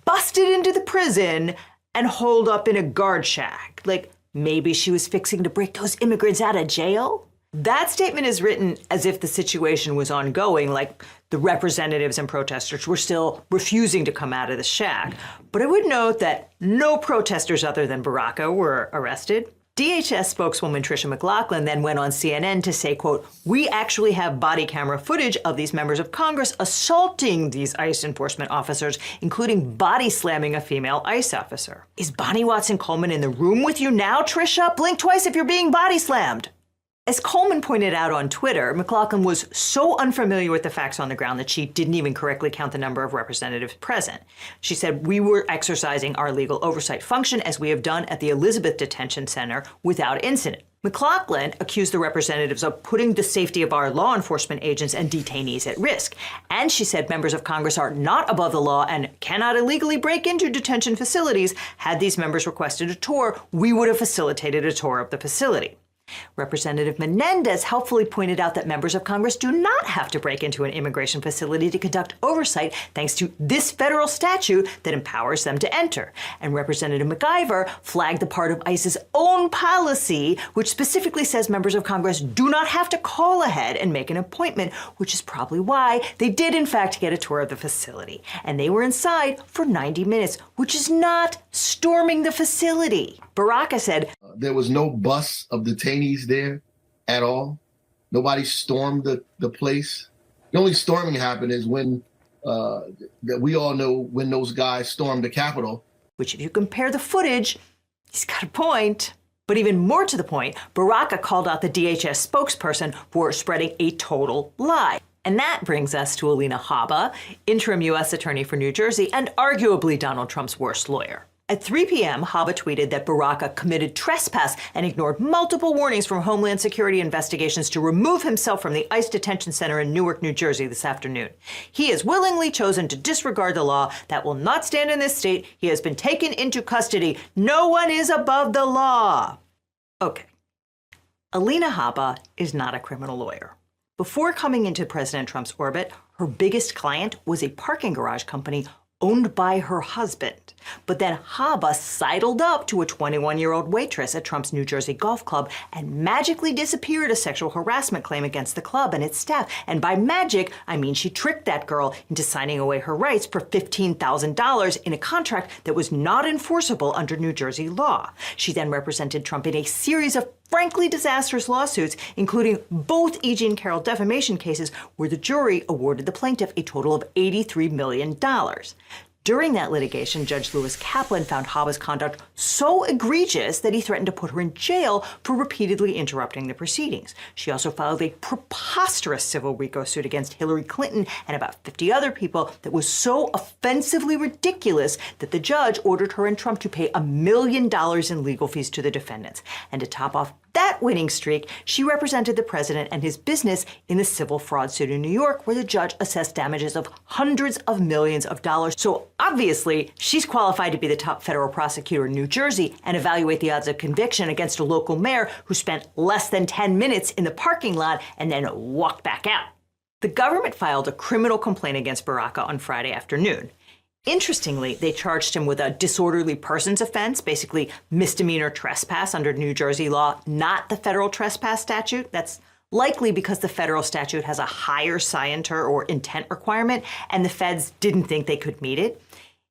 busted into the prison and holed up in a guard shack. Like, maybe she was fixing to break those immigrants out of jail? That statement is written as if the situation was ongoing, like the representatives and protesters were still refusing to come out of the shack. But I would note that no protesters other than Baraka were arrested. DHS spokeswoman Tricia McLaughlin then went on CNN to say, quote, "We actually have body camera footage of these members of Congress assaulting these ICE enforcement officers, including body slamming a female ICE officer." Is Bonnie Watson Coleman in the room with you now, Tricia? Blink twice if you're being body slammed. As Coleman pointed out on Twitter, McLaughlin was so unfamiliar with the facts on the ground that she didn't even correctly count the number of representatives present. She said, "We were exercising our legal oversight function as we have done at the Elizabeth Detention Center without incident." McLaughlin accused the representatives of putting the safety of our law enforcement agents and detainees at risk. And she said members of Congress are not above the law and cannot illegally break into detention facilities. Had these members requested a tour, we would have facilitated a tour of the facility. Representative Menendez helpfully pointed out that members of Congress do not have to break into an immigration facility to conduct oversight thanks to this federal statute that empowers them to enter. And Representative McIver flagged the part of ICE's own policy, which specifically says members of Congress do not have to call ahead and make an appointment, which is probably why they did in fact get a tour of the facility. And they were inside for 90 minutes, which is not storming the facility. Baraka said, "There was no bus of detainees there at all. Nobody stormed the place. The only storming happened is when, that we all know when those guys stormed the Capitol." Which, if you compare the footage, he's got a point. But even more to the point, Baraka called out the DHS spokesperson for spreading a total lie. And that brings us to Alina Habba, interim U.S. attorney for New Jersey and arguably Donald Trump's worst lawyer. At 3 p.m., Habba tweeted that Baraka committed trespass and ignored multiple warnings from Homeland Security investigations to remove himself from the ICE detention center in Newark, New Jersey this afternoon. He has willingly chosen to disregard the law. That will not stand in this state. He has been taken into custody. No one is above the law. Okay. Alina Habba is not a criminal lawyer. Before coming into President Trump's orbit, her biggest client was a parking garage company owned by her husband. But then Habba sidled up to a 21-year-old waitress at Trump's New Jersey golf club and magically disappeared a sexual harassment claim against the club and its staff. And by magic, I mean she tricked that girl into signing away her rights for $15,000 in a contract that was not enforceable under New Jersey law. She then represented Trump in a series of frankly disastrous lawsuits, including both E. Jean Carroll defamation cases where the jury awarded the plaintiff a total of $83 million. During that litigation, Judge Lewis Kaplan found Habba's conduct so egregious that he threatened to put her in jail for repeatedly interrupting the proceedings. She also filed a preposterous civil RICO suit against Hillary Clinton and about 50 other people that was so offensively ridiculous that the judge ordered her and Trump to pay $1 million in legal fees to the defendants. And to top off that winning streak, she represented the president and his business in the civil fraud suit in New York, where the judge assessed damages of hundreds of millions of dollars. So obviously, she's qualified to be the top federal prosecutor in New Jersey and evaluate the odds of conviction against a local mayor who spent less than 10 minutes in the parking lot and then walked back out. The government filed a criminal complaint against Baraka on Friday afternoon. Interestingly, they charged him with a disorderly persons offense, basically misdemeanor trespass under New Jersey law, not the federal trespass statute. That's likely because the federal statute has a higher scienter or intent requirement, and the feds didn't think they could meet it.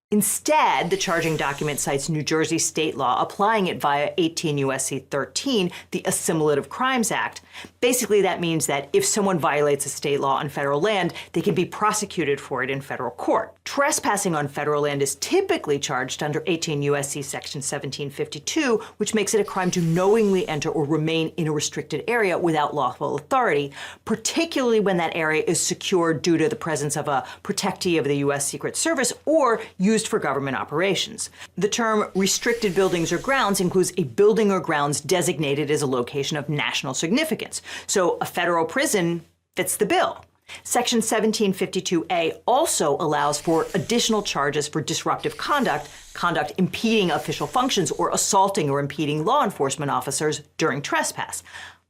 Instead, the charging document cites New Jersey state law, applying it via 18 U.S.C. 13, the Assimilative Crimes Act. Basically, that means that if someone violates a state law on federal land, they can be prosecuted for it in federal court. Trespassing on federal land is typically charged under 18 U.S.C. Section 1752, which makes it a crime to knowingly enter or remain in a restricted area without lawful authority, particularly when that area is secured due to the presence of a protectee of the U.S. Secret Service or used for government operations. The term restricted buildings or grounds includes a building or grounds designated as a location of national significance. So a federal prison fits the bill. Section 1752A also allows for additional charges for disruptive conduct, conduct impeding official functions, or assaulting or impeding law enforcement officers during trespass.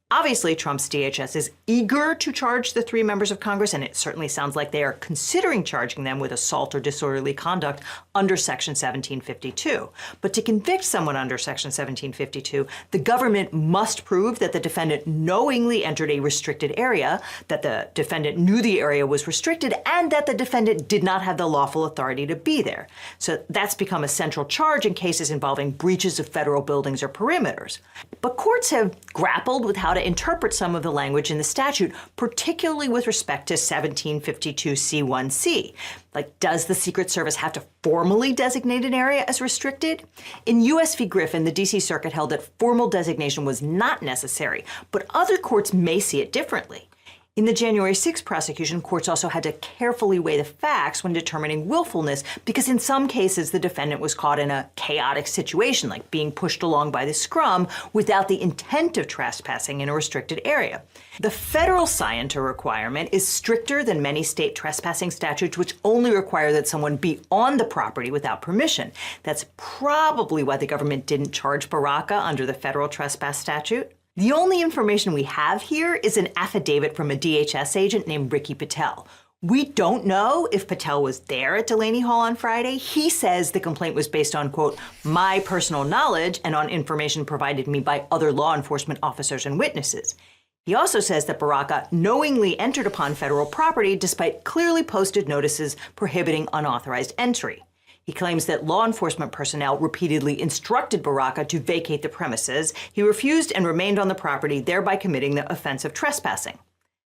Obviously, Trump's DHS is eager to charge the three members of Congress, and it certainly sounds like they are considering charging them with assault or disorderly conduct under Section 1752. But to convict someone under Section 1752, the government must prove that the defendant knowingly entered a restricted area, that the defendant knew the area was restricted, and that the defendant did not have the lawful authority to be there. So that's become a central charge in cases involving breaches of federal buildings or perimeters. But courts have grappled with how to interpret some of the language in the statute, particularly with respect to 1752 C1C. Like, does the Secret Service have to formally designate an area as restricted? In U.S. v. Griffin, the D.C. Circuit held that formal designation was not necessary, but other courts may see it differently. In the January 6 prosecution, courts also had to carefully weigh the facts when determining willfulness, because in some cases the defendant was caught in a chaotic situation, like being pushed along by the scrum without the intent of trespassing in a restricted area. The federal scienter requirement is stricter than many state trespassing statutes, which only require that someone be on the property without permission. That's probably why the government didn't charge Baraka under the federal trespass statute. The only information we have here is an affidavit from a DHS agent named Ricky Patel. We don't know if Patel was there at Delaney Hall on Friday. He says the complaint was based on, quote, my personal knowledge and on information provided me by other law enforcement officers and witnesses. He also says that Baraka knowingly entered upon federal property despite clearly posted notices prohibiting unauthorized entry. He claims that law enforcement personnel repeatedly instructed Baraka to vacate the premises. He refused and remained on the property, thereby committing the offense of trespassing.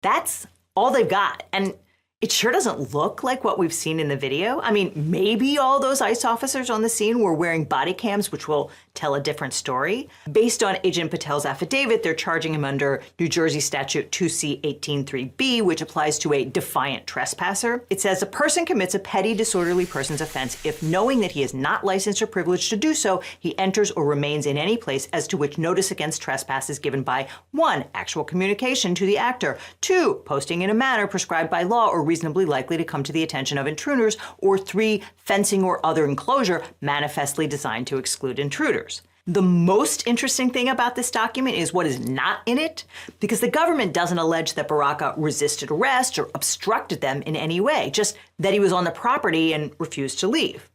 That's all they've got. And it sure doesn't look like what we've seen in the video. I mean, maybe all those ICE officers on the scene were wearing body cams, which will tell a different story. Based on Agent Patel's affidavit, they're charging him under New Jersey Statute 2C-18-3B, which applies to a defiant trespasser. It says a person commits a petty disorderly persons offense if, knowing that he is not licensed or privileged to do so, he enters or remains in any place as to which notice against trespass is given by 1. Actual communication to the actor, 2. Posting in a manner prescribed by law or reasonably likely to come to the attention of intruders, or 3. Fencing or other enclosure manifestly designed to exclude intruders. The most interesting thing about this document is what is not in it, because the government doesn't allege that Baraka resisted arrest or obstructed them in any way, just that he was on the property and refused to leave.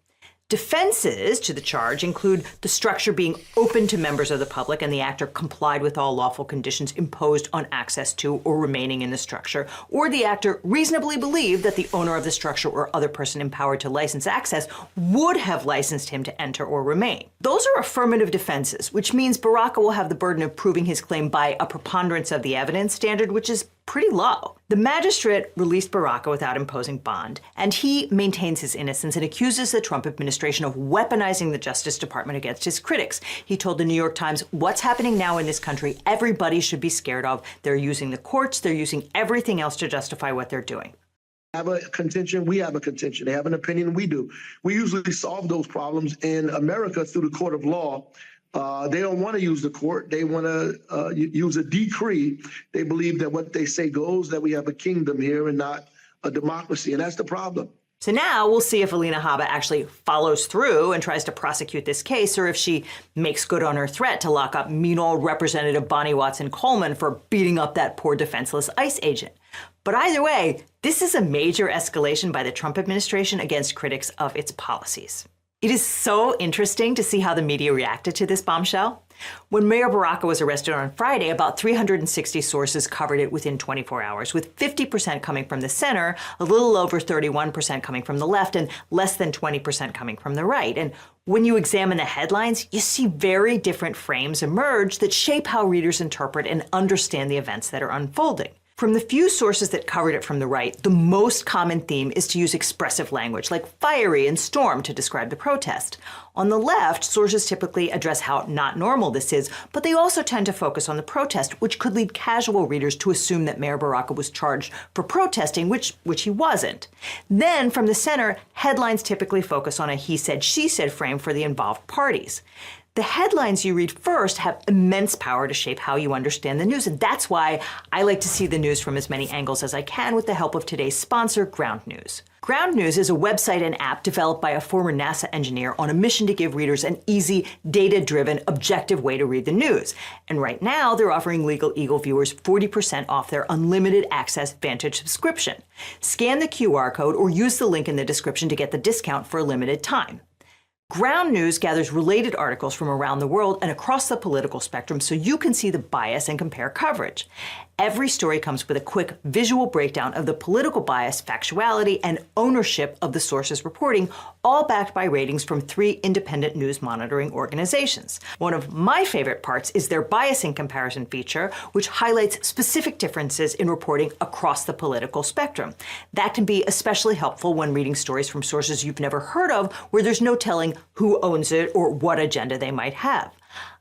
Defenses to the charge include the structure being open to members of the public and the actor complied with all lawful conditions imposed on access to or remaining in the structure, or the actor reasonably believed that the owner of the structure or other person empowered to license access would have licensed him to enter or remain. Those are affirmative defenses, which means Baraka will have the burden of proving his claim by a preponderance of the evidence standard, which is pretty low. The magistrate released Baraka without imposing bond, and he maintains his innocence and accuses the Trump administration of weaponizing the Justice Department against his critics. He told the New York Times, what's happening now in this country, everybody should be scared of. They're using the courts, they're using everything else to justify what they're doing. Have a contention, we have a contention. They have an opinion, we do. We usually solve those problems in America through the court of law. They don't want to use the court. They want to use a decree. They believe that what they say goes, that we have a kingdom here and not a democracy. And that's the problem. So now we'll see if Alina Habba actually follows through and tries to prosecute this case, or if she makes good on her threat to lock up mean old Representative Bonnie Watson Coleman for beating up that poor defenseless ICE agent. But either way, this is a major escalation by the Trump administration against critics of its policies. It is so interesting to see how the media reacted to this bombshell. When Mayor Baraka was arrested on Friday, about 360 sources covered it within 24 hours, with 50% coming from the center, a little over 31% coming from the left, and less than 20% coming from the right. And when you examine the headlines, you see very different frames emerge that shape how readers interpret and understand the events that are unfolding. From the few sources that covered it from the right, the most common theme is to use expressive language like fiery and storm to describe the protest. On the left, sources typically address how not normal this is, but they also tend to focus on the protest, which could lead casual readers to assume that Mayor Baraka was charged for protesting, which he wasn't. Then, from the center, headlines typically focus on a he said, she said frame for the involved parties. The headlines you read first have immense power to shape how you understand the news, and that's why I like to see the news from as many angles as I can with the help of today's sponsor, Ground News. Ground News is a website and app developed by a former NASA engineer on a mission to give readers an easy, data-driven, objective way to read the news. And right now, they're offering LegalEagle viewers 40% off their unlimited access Vantage subscription. Scan the QR code or use the link in the description to get the discount for a limited time. Ground News gathers related articles from around the world and across the political spectrum so you can see the bias and compare coverage. Every story comes with a quick visual breakdown of the political bias, factuality, and ownership of the source's reporting, all backed by ratings from 3 independent news monitoring organizations. One of my favorite parts is their biasing comparison feature, which highlights specific differences in reporting across the political spectrum. That can be especially helpful when reading stories from sources you've never heard of, where there's no telling who owns it or what agenda they might have.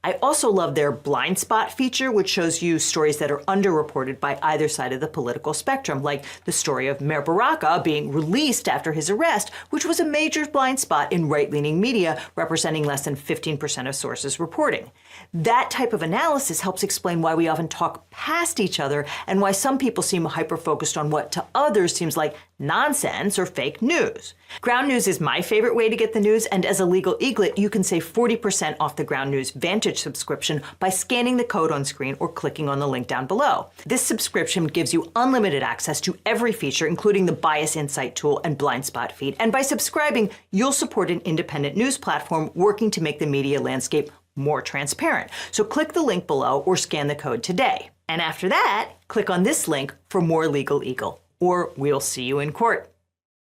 I also love their blind spot feature, which shows you stories that are underreported by either side of the political spectrum, like the story of Mayor Baraka being released after his arrest, which was a major blind spot in right-leaning media, representing less than 15% of sources reporting. That type of analysis helps explain why we often talk past each other and why some people seem hyper-focused on what to others seems like nonsense or fake news. Ground News is my favorite way to get the news, and as a legal eaglet, you can save 40% off the Ground News Vantage subscription by scanning the code on screen or clicking on the link down below. This subscription gives you unlimited access to every feature, including the Bias Insight tool and blind spot feed. And by subscribing, you'll support an independent news platform working to make the media landscape more transparent. So click the link below or scan the code today. And after that, click on this link for more Legal Eagle, or we'll see you in court.